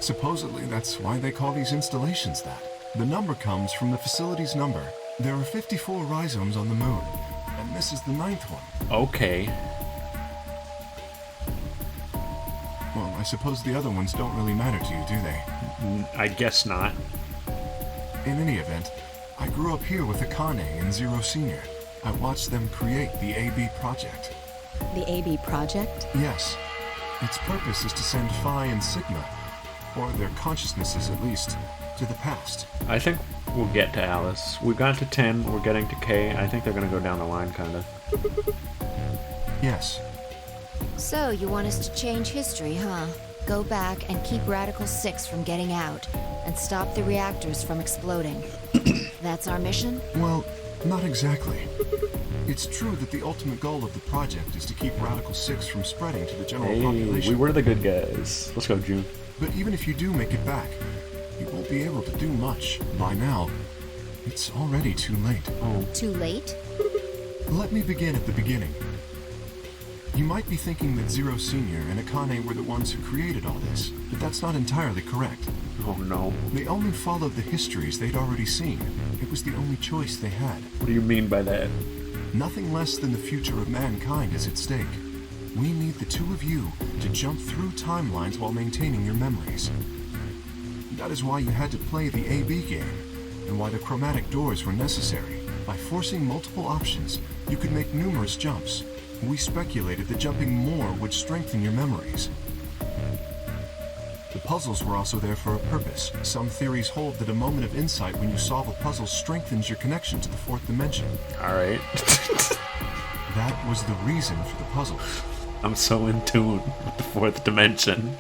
Supposedly, that's why they call these installations that. The number comes from the facility's number. There are 54 rhizomes on the moon, and this is the 9th one.
Okay.
Well, I suppose the other ones don't really matter to you, do they?
I guess not.
In any event, I grew up here with Akane and Zero Senior. I watched them create the AB project.
The AB project?
Yes. Its purpose is to send Phi and Sigma, or their consciousnesses at least, to the past.
I think we'll get to Alice. We got to 10, we're getting to K. I think they're gonna go down the line, kinda.
Yes.
So, you want us to change history, huh? Go back and keep Radical 6 from getting out, and stop the reactors from exploding. That's our mission?
Well, not exactly. It's true that the ultimate goal of the project is to keep Radical 6 from spreading to the general
Hey,
population.
we were the good guys. Let's go, June.
But even if you do make it back, you won't be able to do much. By now, it's already too late.
Oh.
Too late?
Let me begin at the beginning. You might be thinking that Zero Senior and Akane were the ones who created all this, but that's not entirely correct.
Oh no.
They only followed the histories they'd already seen. It was the only choice they had.
What do you mean by that?
Nothing less than the future of mankind is at stake. We need the two of you to jump through timelines while maintaining your memories. That is why you had to play the AB game, and why the chromatic doors were necessary. By forcing multiple options, you could make numerous jumps. We speculated that jumping more would strengthen your memories. The puzzles were also there for a purpose. Some theories hold that a moment of insight when you solve a puzzle strengthens your connection to the fourth dimension.
Alright.
That was the reason for the puzzles.
I'm so in tune with the fourth dimension.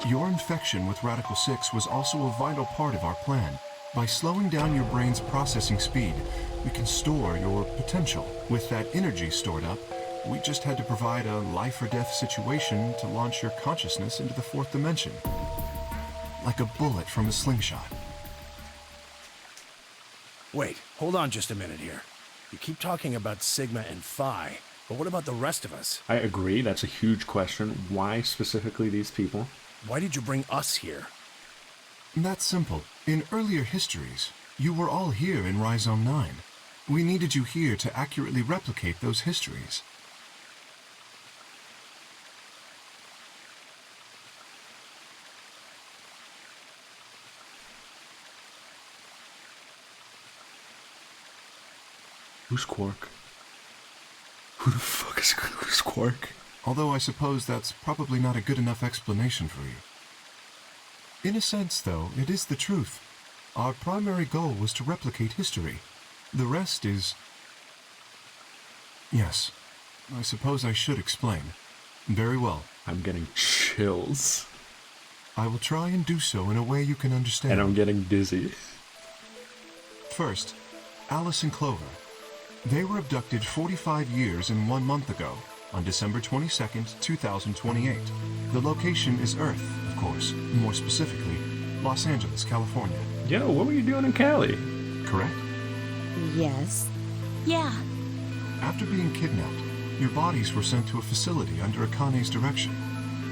Your infection with Radical 6 was also a vital part of our plan. By slowing down your brain's processing speed, we can store your potential. With that energy stored up, we just had to provide a life or death situation to launch your consciousness into the fourth dimension. Like a bullet from a slingshot.
Wait, hold on just a minute here. You keep talking about Sigma and Phi, but what about the rest of us?
I agree, that's a huge question. Why specifically these people?
Why did you bring us here?
That's simple. In earlier histories, you were all here in Rhizome 9. We needed you here to accurately replicate those histories.
Who's Quark? Who the fuck is who's Quark?
Although I suppose that's probably not a good enough explanation for you. In a sense, though, it is the truth. Our primary goal was to replicate history. The rest is... Yes, I suppose I should explain. Very well.
I'm getting chills.
I will try and do so in a way you can understand.
And I'm getting dizzy.
First, Alice and Clover. They were abducted 45 years and 1 month ago. on December 22nd, 2028. The location is Earth, of course, more specifically, Los Angeles, California.
Yo, what were you doing in Cali?
Correct?
Yes.
Yeah.
After being kidnapped, your bodies were sent to a facility under Akane's direction.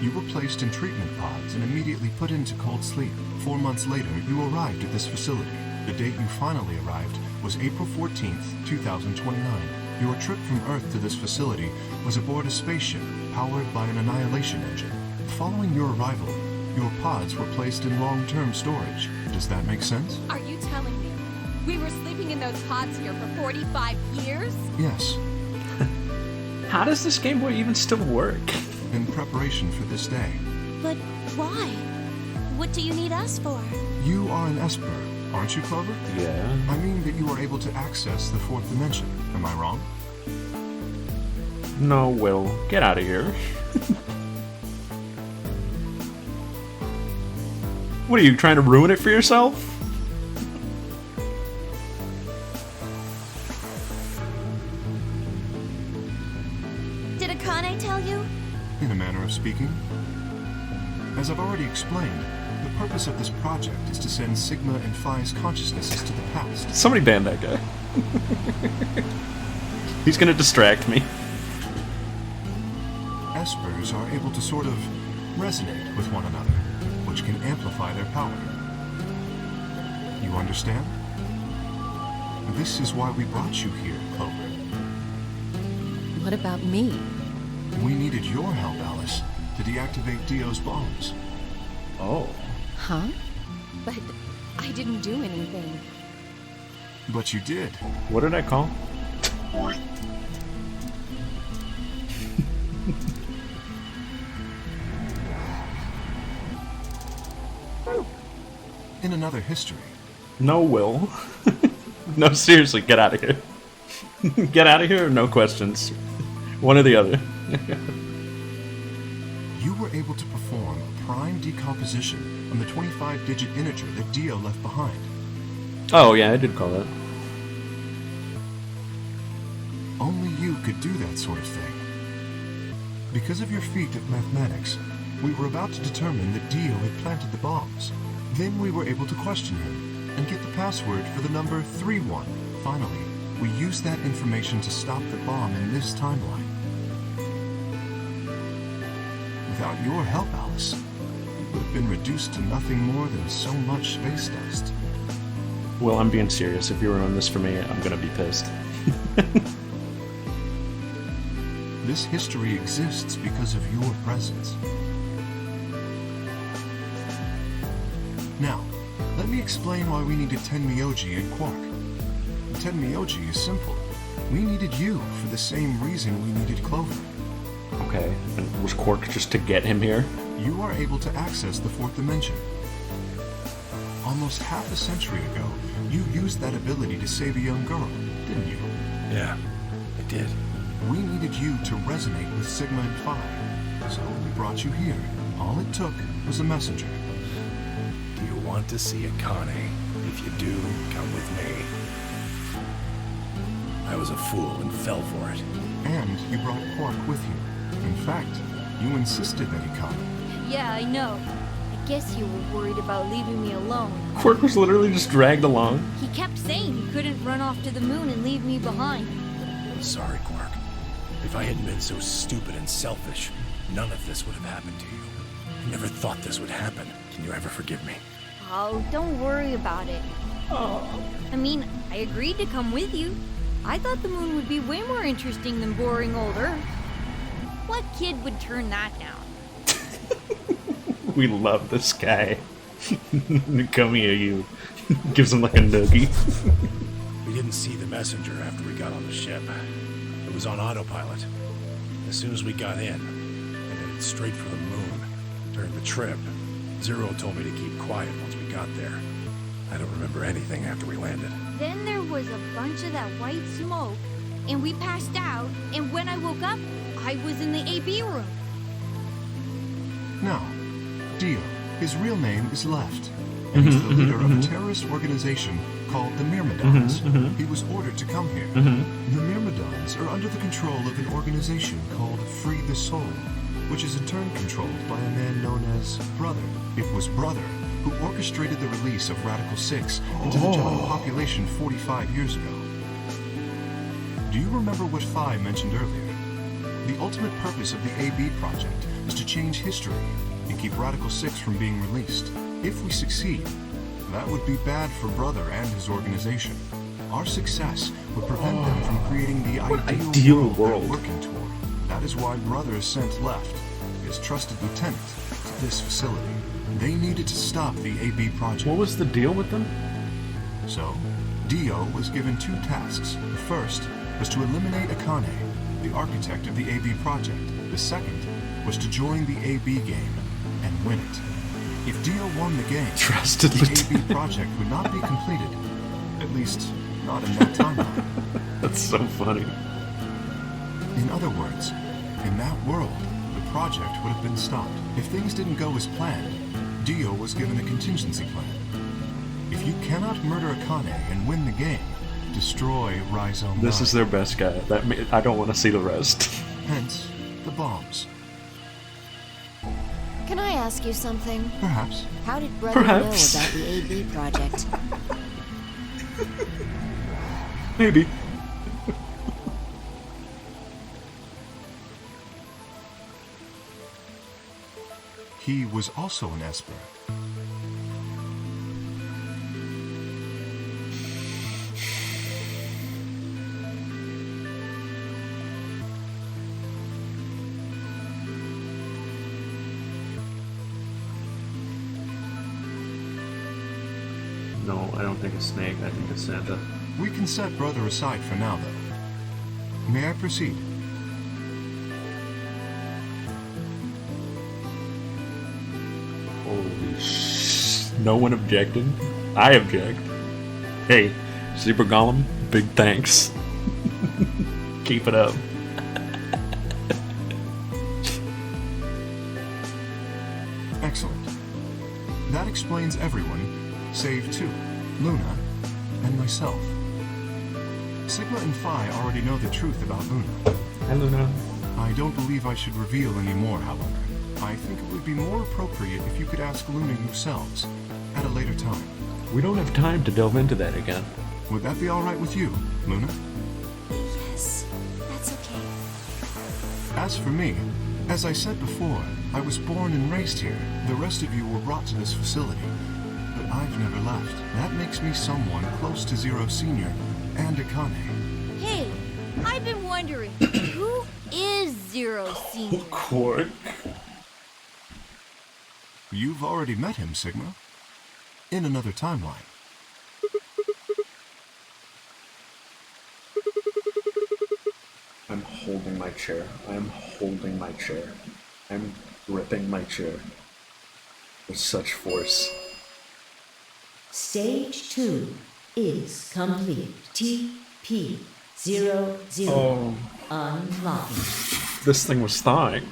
You were placed in treatment pods and immediately put into cold sleep. 4 months later, you arrived at this facility. The date you finally arrived was April 14th, 2029. Your trip from Earth to this facility was aboard a spaceship powered by an annihilation engine. Following your arrival, your pods were placed in long-term storage. Does that make sense?
Are you telling me we were sleeping in those pods here for 45 years?
Yes.
How does this Game Boy even still work?
In preparation for this day.
But why? What do you need us for?
You are an Esper, aren't you, Clover?
Yeah.
I mean that you are able to access the fourth dimension. Am I wrong?
No, Will. Get out of here. What are you, trying to ruin it for yourself?
Did Akane tell you?
In a manner of speaking. As I've already explained, the purpose of this project is to send Sigma and Phi's consciousnesses to the past.
Somebody ban that guy. He's gonna distract me.
Espers are able to sort of resonate with one another, which can amplify their power. You understand? This is why we brought you here, Clover.
What about me?
We needed your help, Alice, to deactivate Dio's bombs.
Oh.
Huh?
But I didn't do anything.
But you did.
What did I call?
In another history.
No, Will. No, seriously, get out of here. Get out of here or no questions. One or the other.
You were able to perform a prime decomposition on the 25-digit integer that Dio left behind.
Oh, yeah, I did call that.
Only you could do that sort of thing. Because of your feat of mathematics, we were about to determine that Dio had planted the bombs. Then we were able to question him and get the password for the number 31. Finally, we used that information to stop the bomb in this timeline. Without your help, Alice, we would have been reduced to nothing more than so much space dust.
Well, I'm being serious. If you ruin this for me, I'm gonna be pissed.
This history exists because of your presence. Now, let me explain why we needed Tenmyoji and Quark. Tenmyoji is simple. We needed you for the same reason we needed Clover.
Okay, and was Quark just to get him here?
You are able to access the fourth dimension. Almost half a century ago, you used that ability to save a young girl, didn't you?
Yeah, I did.
We needed you to resonate with Sigma and Phi, so we brought you here. All it took was a messenger.
Do you want to see Akane? If you do, come with me. I was a fool and fell for it.
And you brought Quark with you. In fact, you insisted that he come.
Yeah, I know. I guess you were worried about leaving me alone.
Quark was literally just dragged along.
He kept saying he couldn't run off to the moon and leave me behind.
I'm sorry, Quark. If I hadn't been so stupid and selfish, none of this would have happened to you. I never thought this would happen. Can you ever forgive me?
Oh, don't worry about it. I mean, I agreed to come with you. I thought the moon would be way more interesting than boring old Earth. What kid would turn that down?
We love this guy. Come here, you. Gives him like a noogie.
We didn't see the messenger after we got on the ship. It was on autopilot. As soon as we got in, and headed straight for the moon. During the trip, Zero told me to keep quiet once we got there. I don't remember anything after we landed.
Then there was a bunch of that white smoke, and we passed out, and when I woke up, I was in the AB room.
Now, Dio, his real name is Left, and he's the leader of a terrorist organization called the Myrmidons.
Mhm,
He was ordered to come here.
mhm.
The Myrmidons are under the control of an organization called Free the Soul, which is in turn controlled by a man known as Brother. It was Brother who orchestrated the release of Radical 6 into the general population 45 years ago. Do you remember what Phi mentioned earlier? The ultimate purpose of the AB project is to change history and keep Radical 6 from being released. If we succeed, that would be bad for Brother and his organization. Our success would prevent them from creating the ideal world they're working toward. That is why Brother is sent left, his trusted lieutenant, to this facility. They needed to stop the AB project.
What was the deal with them?
So, Dio was given 2 tasks. The first was to eliminate Akane, the architect of the AB project. The second was to join the AB game and win it. If Dio won the game,
Trusted
the
lieutenant.
AB project would not be completed. At least, not in that timeline.
That's so funny.
In other words, in that world, the project would have been stopped. If things didn't go as planned, Dio was given a contingency plan. If you cannot murder Akane and win the game, destroy Rhizome 9.
This is their best guy. I don't want to see the rest.
Hence, the bombs.
Can I ask you something?
Perhaps.
How did Brother
Perhaps.
know about the AB project?
Maybe.
He was also an Esper.
No, I don't think it's Snake. I think it's Santa.
We can set Brother aside for now, though. May I proceed?
Holy sh! No one objected. I object. Hey, Super Golem, big thanks. Keep it up.
Excellent. That explains everyone, save 2, Luna and myself. Sigma and Phi already know the truth about Luna.
Hi, Luna.
I don't believe I should reveal any more, however. I think it would be more appropriate if you could ask Luna yourselves at a later time.
We don't have time to delve into that again.
Would that be alright with you, Luna?
Yes, that's okay.
As for me, as I said before, I was born and raised here. The rest of you were brought to this facility. But I've never left. That makes me someone close to Zero Senior and Akane.
Hey, I've been wondering, who is Zero Senior?
Quark.
You've already met him, Sigma. In another timeline.
I'm holding my chair. I'm holding my chair. I'm gripping my chair. With such force.
Stage 2 is complete. TP00
Oh,
unlocking.
this thing was thawing.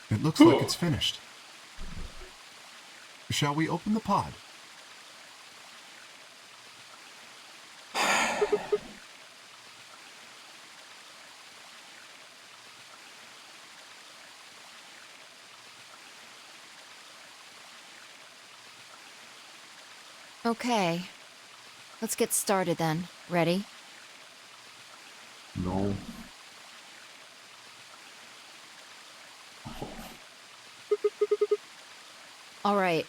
It looks like it's finished. Shall we open the pod?
Okay. Let's get started then. Ready?
No.
All right.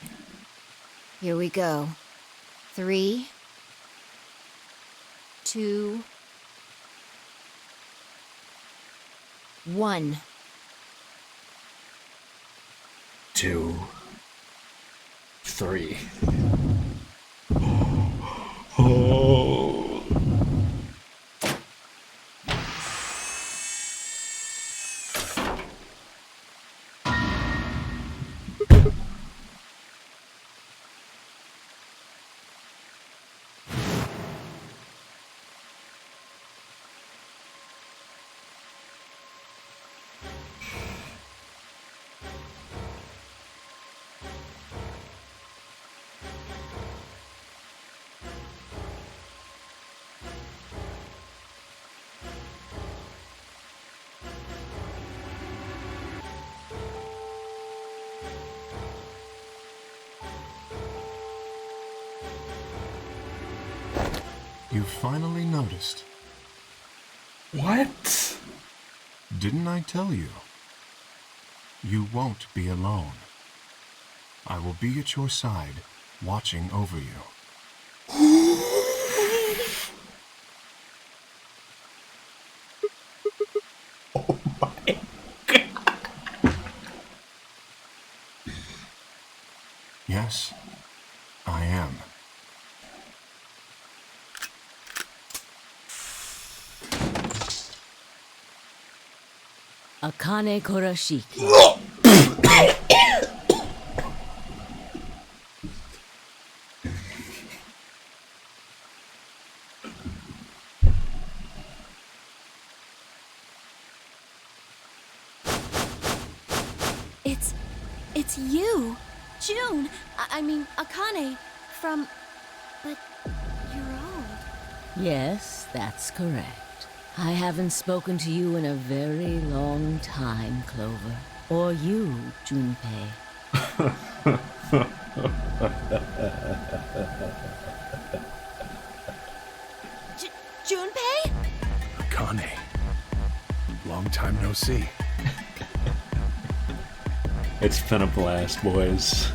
Here we go. 3, 2, 1.
2, 3. Oh.
You finally noticed.
What?
Didn't I tell you? You won't be alone. I will be at your side, watching over you.
Oh my God.
Yes, I am.
Akane Kurashiki.
It's you, June. I mean, Akane, from... But you're old.
Yes, that's correct. I haven't spoken to you in a very long time, Clover. Or you, Junpei.
Junpei?
Akane. Long time no see.
It's been a blast, boys.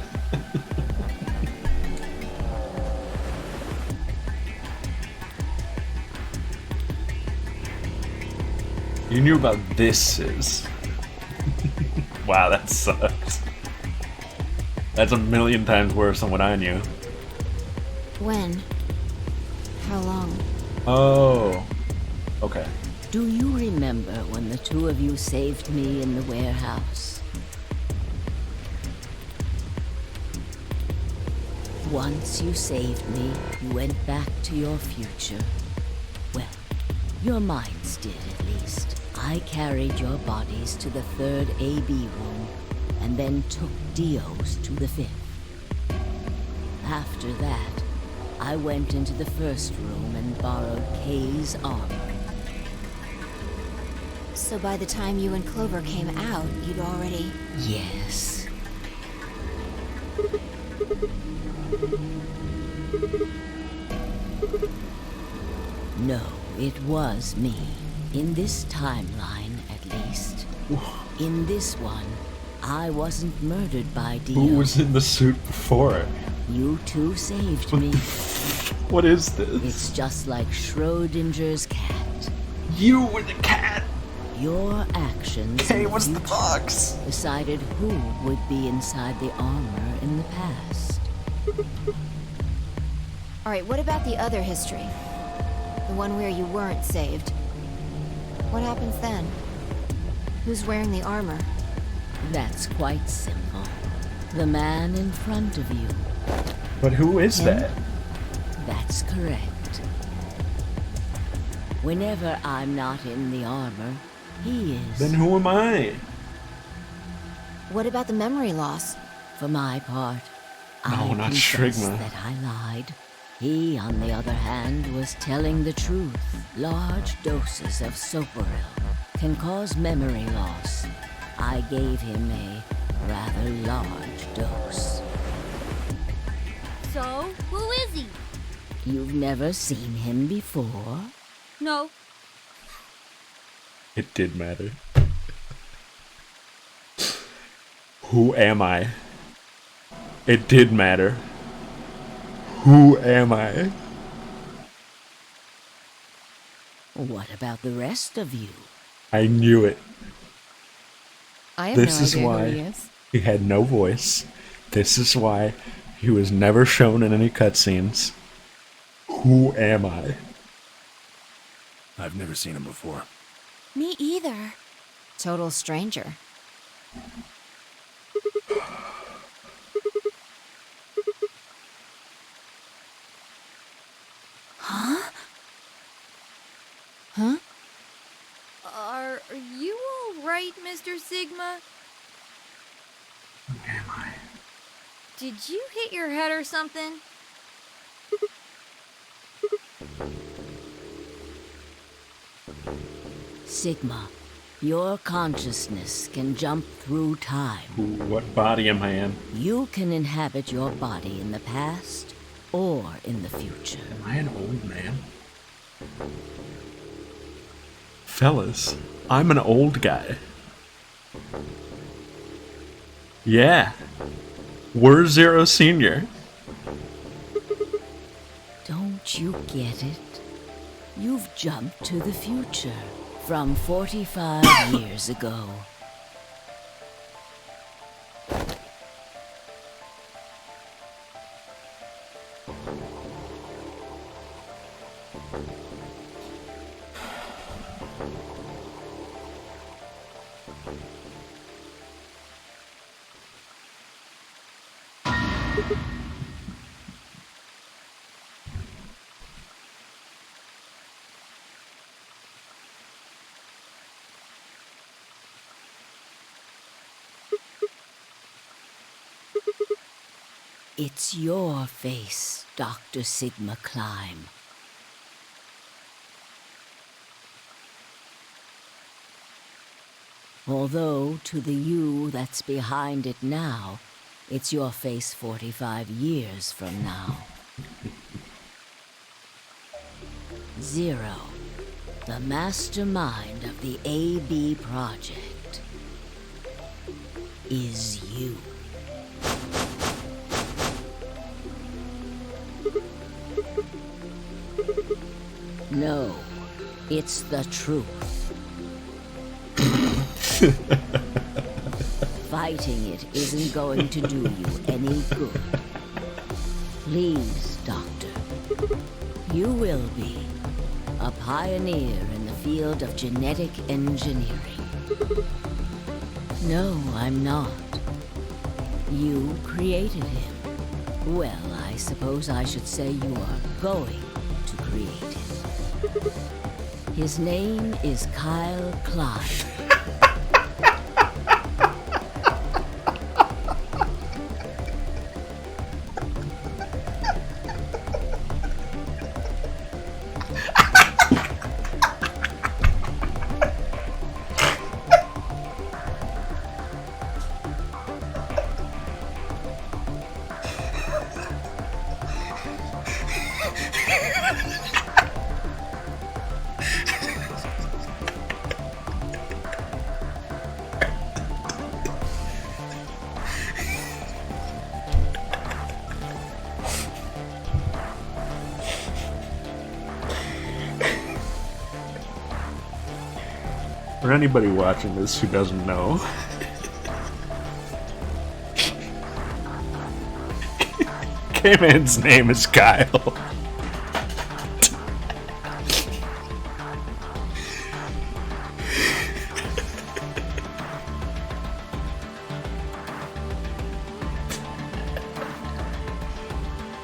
You knew about this is. Wow, that sucks. That's a million times worse than what I knew.
When? How long?
Oh. Okay.
Do you remember when the two of you saved me in the warehouse? Once you saved me, you went back to your future. Well, your minds did, at least. I carried your bodies to the third AB room, and then took Dio's to the fifth. After that, I went into the first room and borrowed Kay's armor.
So by the time you and Clover came out, you'd already...
Yes. No, it was me. In this timeline, at least. In this one, I wasn't murdered by Dio.
Who was in the suit before?
You two saved me.
What is this?
It's just like Schrodinger's cat.
You were the cat!
Your actions
Hey, what's the box?
decided who would be inside the armor in the past.
Alright, what about the other history? The one where you weren't saved. What happens then? Who's wearing the armor?
That's quite simple. The man in front of you.
But who is that?
That's correct. Whenever I'm not in the armor, he is.
Then who am I?
What about the memory loss?
For my part,
No,
I
not
confess
Shrigma.
that I lied. He, on the other hand, was telling the truth. Large doses of Soporil can cause memory loss. I gave him a rather large dose.
So, who is he?
You've never seen him before?
No.
It did matter. Who am I? It did matter. Who am I?
What about the rest of you?
I knew it.
I have
This
no
is
idea
why
who he is.
he had no voice. This is why he was never shown in any cutscenes. Who am I?
I've never seen him before.
Me either.
Total stranger.
Huh?
Huh?
Are you alright, Mr. Sigma?
Who am I?
Did you hit your head or something?
Sigma, your consciousness can jump through time.
What body am I in?
You can inhabit your body in the past or in the future.
Am I an old man? Fellas, I'm an old guy. Yeah. We're Zero Senior.
Don't you get it? You've jumped to the future from 45 years ago. It's your face, Dr. Sigma Climb. Although, to the you that's behind it now, it's your face 45 years from now. Zero, the mastermind of the AB project, is you. No, it's the truth. Fighting it isn't going to do you any good. Please, Doctor. You will be a pioneer in the field of genetic engineering. No, I'm not. You created him. Well, I suppose I should say you are going to create him. His name is Kyle Climb.
For anybody watching this who doesn't know, K-Man's name is Kyle.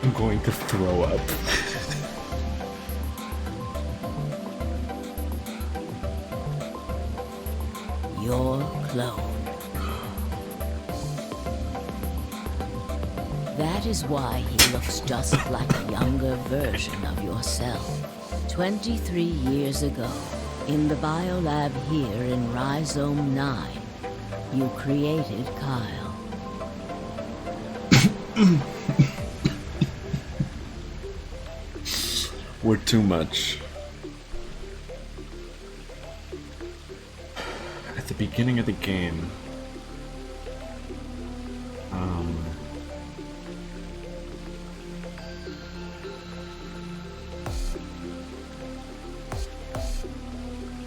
I'm going to throw up.
Your clone. That is why he looks just like a younger version of yourself. 23 years ago, in the biolab here in Rhizome 9, you created Kyle.
We're too much. At the beginning of the game,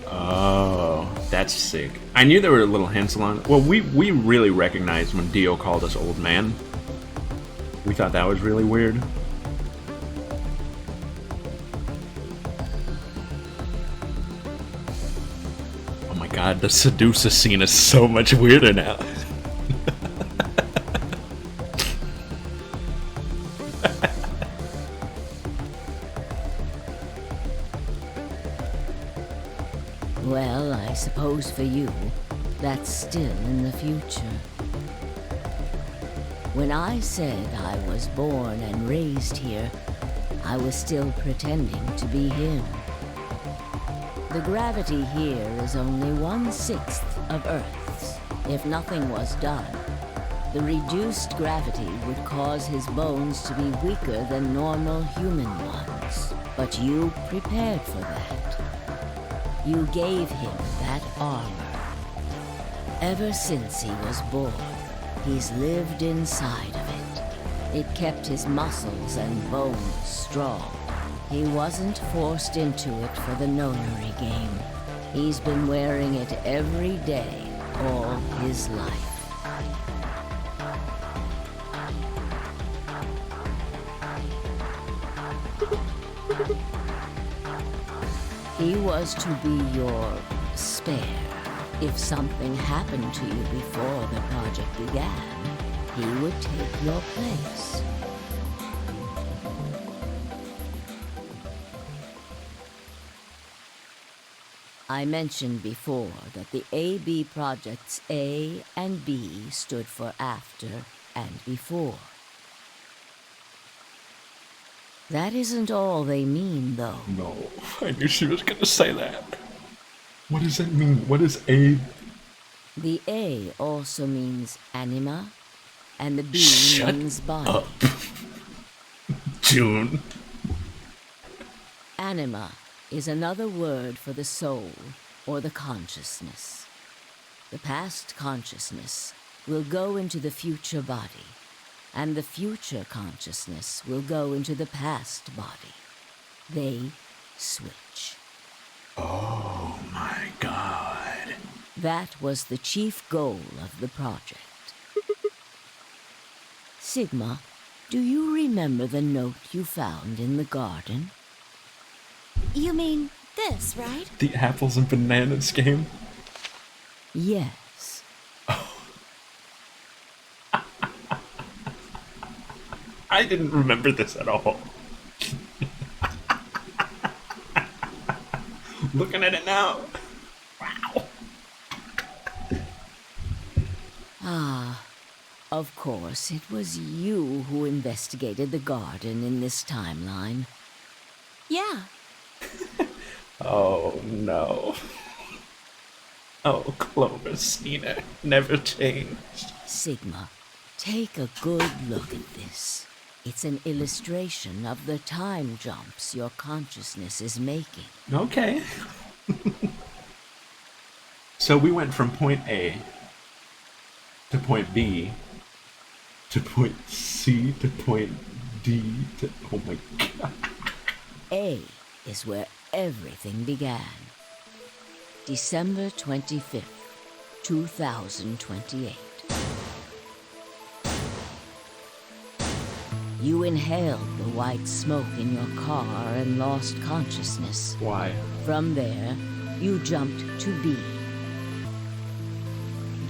oh, that's sick. I knew there were little hints along. Well, we really recognized when Dio called us old man. We thought that was really weird. Oh my god, the Seducer scene is so much weirder now.
Well, I suppose for you, that's still in the future. When I said I was born and raised here, I was still pretending to be him. The gravity here is only 1/6 of Earth's. If nothing was done, the reduced gravity would cause his bones to be weaker than normal human ones. But you prepared for that. You gave him that armor. Ever since he was born, he's lived inside of it. It kept his muscles and bones strong. He wasn't forced into it for the nonary game. He's been wearing it every day, all his life. He was to be your spare. If something happened to you before the project began, he would take your place. I mentioned before that the AB projects A and B stood for after and before. That isn't all they mean, though.
No, I knew she was gonna say that. What does that mean? What is A?
The A also means anima, and the B
Shut
means body.
up. June.
Anima is another word for the soul or the consciousness. The past consciousness will go into the future body, and the future consciousness will go into the past body. They switch.
Oh my god.
That was the chief goal of the project. Sigma, do you remember the note you found in the garden?
You mean this, right?
The apples and bananas game?
Yes.
I didn't remember this at all. Looking at it now. Wow.
Ah, of course, it was you who investigated the garden in this timeline.
Yeah.
Oh no. Oh, Clovis, Nina, never changed.
Sigma, take a good look at this. It's an illustration of the time jumps your consciousness is making.
Okay. So we went from point A to point B to point C to point D to... Oh my god.
A is where everything began. December 25th, 2028. You inhaled the white smoke in your car and lost consciousness.
Why?
From there, you jumped to B.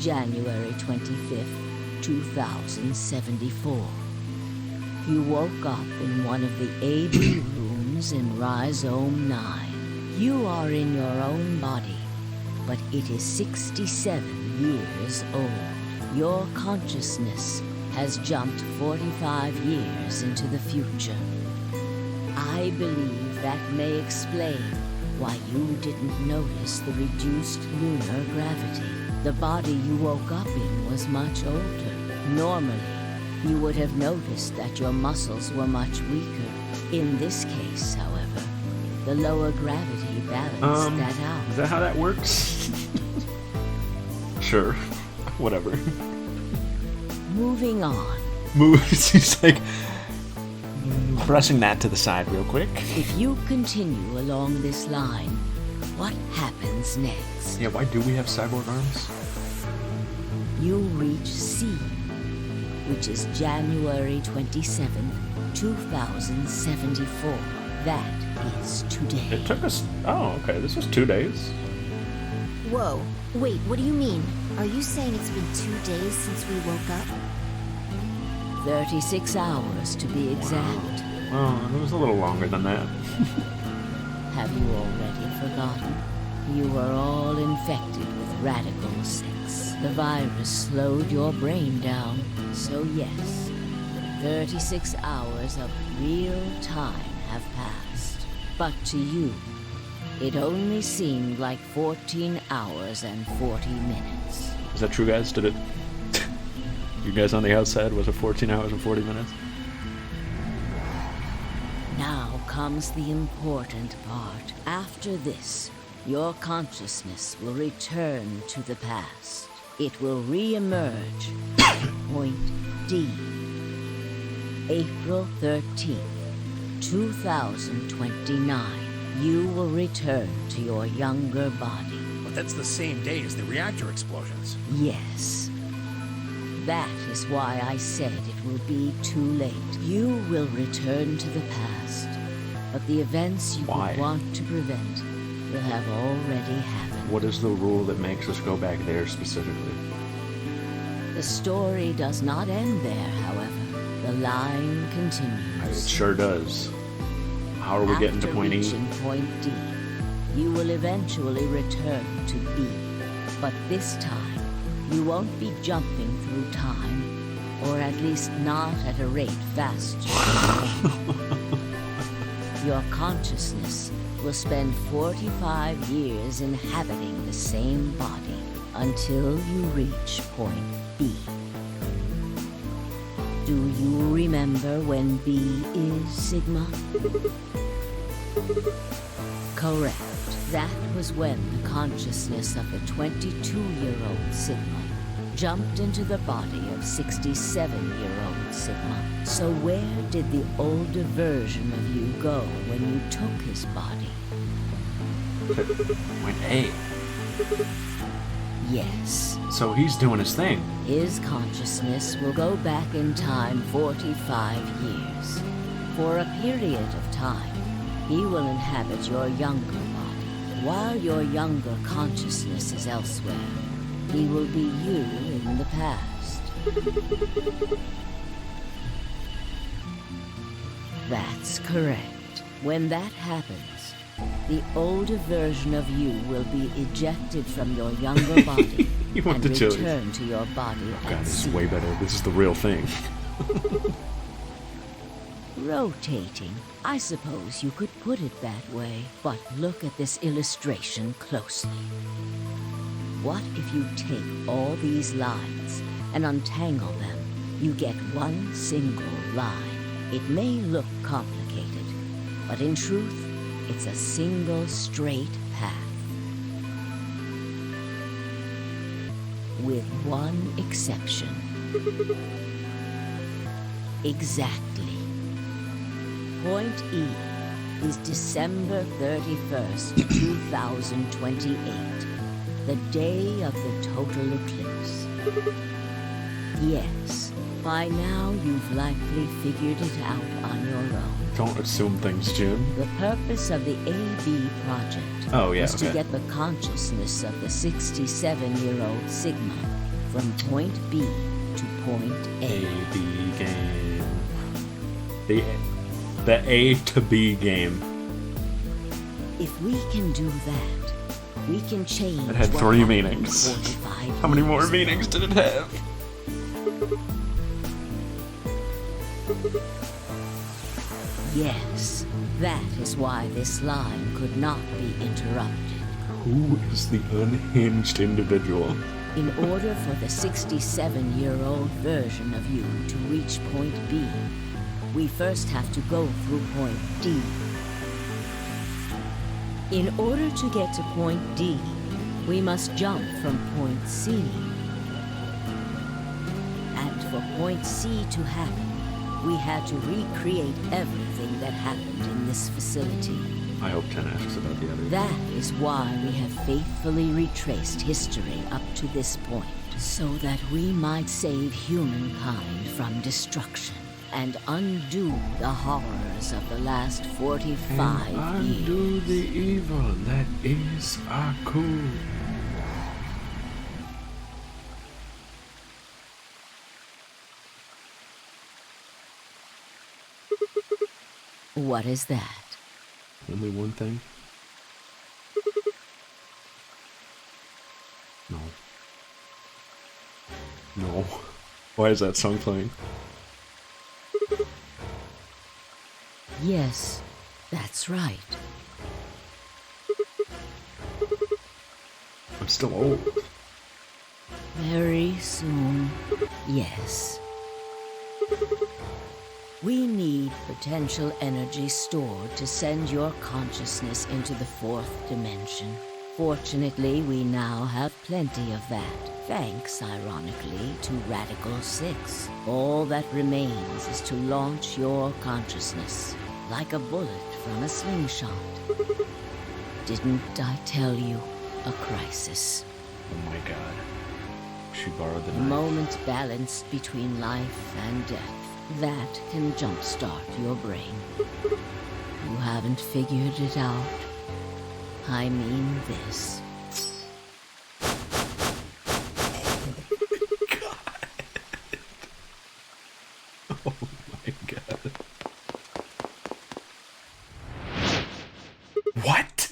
January 25th, 2074. You woke up in one of the AB rooms in Rhizome 9. You are in your own body, but it is 67 years old. Your consciousness has jumped 45 years into the future. I believe that may explain why you didn't notice the reduced lunar gravity. The body you woke up in was much older. Normally, you would have noticed that your muscles were much weaker. In this case, however, the lower gravity balanced that out.
Is that how that works? Sure. Whatever.
Moving on.
He's like brushing that to the side real quick.
If you continue along this line, what happens next?
Yeah, why do we have cyborg arms?
You reach C, which is January 27th, 2074. That is today.
It took us... Oh, okay. This was 2 days.
Whoa. Wait, what do you mean? Are you saying it's been 2 days since we woke up?
36 hours to be exact.
Oh, it was a little longer than that.
Have you already forgotten? You were all infected with Radical 6. The virus slowed your brain down. So yes, 36 hours of real time have passed. But to you, it only seemed like 14 hours and 40 minutes.
Is that true, guys? Did it... You guys on the outside, was it 14 hours and 40 minutes?
Now Now comes the important part. After this, your consciousness will return to the past. It will re-emerge. Point D. April 13th, 2029. You will return to your younger body.
But that's the same day as the reactor explosions.
Yes. That is why I said it will be too late. You will return to the past, but the events you would want to prevent will have already happened.
What is the rule that makes us go back there specifically?
The story does not end there, however. The line continues.
It sure does. How are we getting to point E?
After reaching point D, you will eventually return to B. But this time, you won't be jumping through time, or at least not at a rate faster than your consciousness will spend 45 years inhabiting the same body until you reach point B. Do you remember when B is Sigma? Correct. That was when the consciousness of the 22-year-old Sigma jumped into the body of 67-year-old Sigma. So where did the older version of you go when you took his body?
Point A.
Yes.
So he's doing his thing.
His consciousness will go back in time 45 years. For a period of time, he will inhabit your younger body. While your younger consciousness is elsewhere, he will be you in the past. That's correct. When that happens, the older version of you will be ejected from your younger body and return to your body
God, this is way better. This is the real thing.
Rotating. I suppose you could put it that way, but look at this illustration closely. What if you take all these lines and untangle them? You get one single line. It may look complicated, but in truth, it's a single straight path. With one exception. Exactly. Point E is December 31st, 2028, the day of the total eclipse. Yes, by now you've likely figured it out on your own.
Don't assume things, Jim.
The purpose of the AB project was to get the consciousness of the 67-year-old Sigma from point B to point A.
AB game. The A to B game.
If we can do that, we can change.
It had 3 meanings. How many more meanings did it have?
Yes, that is why this line could not be interrupted.
Who is the unhinged individual?
In order for the 67-year-old version of you to reach point B, we first have to go through point D. In order to get to point D, we must jump from point C. And for point C to happen, we had to recreate everything that happened in this facility.
I hope 10 asks about the others.
That is why we have faithfully retraced history up to this point, so that we might save humankind from destruction and undo the horrors of the last 45 years.
Undo the evil that is Aku.
What is that?
Only one thing? No. No. Why is that song playing?
Yes, that's right.
I'm still old.
Very soon, yes. We need potential energy stored to send your consciousness into the fourth dimension. Fortunately, we now have plenty of that, thanks, ironically, to Radical 6. All that remains is to launch your consciousness, like a bullet from a slingshot. Didn't I tell you? A crisis.
Oh my god. She borrowed the
The
knife.
moment balanced between life and death. That can jumpstart your brain. You haven't figured it out. I mean this.
Oh my god. What?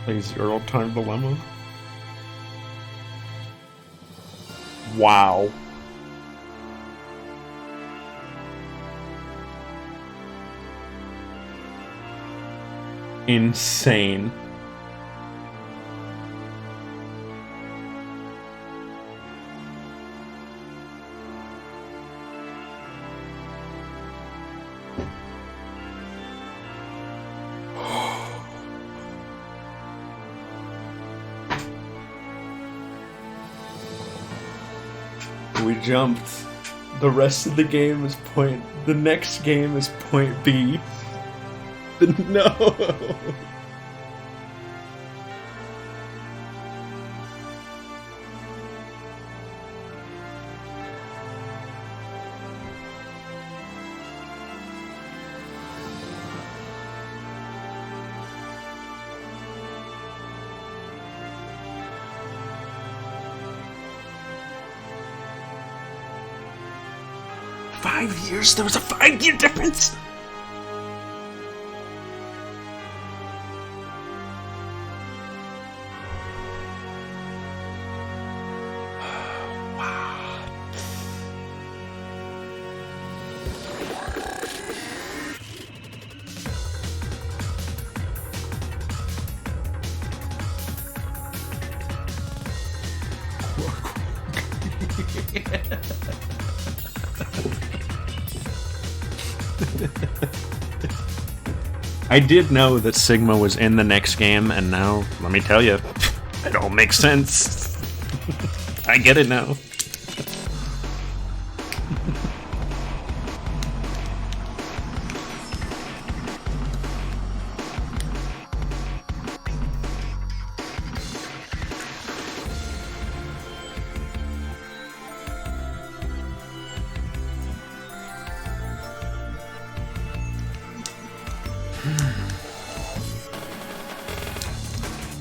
Plays your old time dilemma. Wow. Insane. We jumped. The rest of the game is point. The next game is point B. No. $5 There was a 5-year difference. I did know that Sigma was in the next game, and now, let me tell you, it all makes sense. I get it now.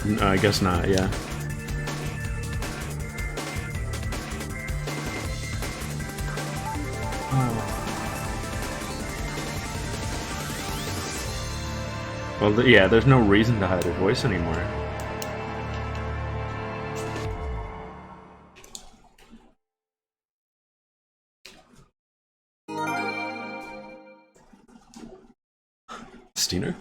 No, I guess not, yeah. Well, yeah, there's no reason to hide her voice anymore. Steiner?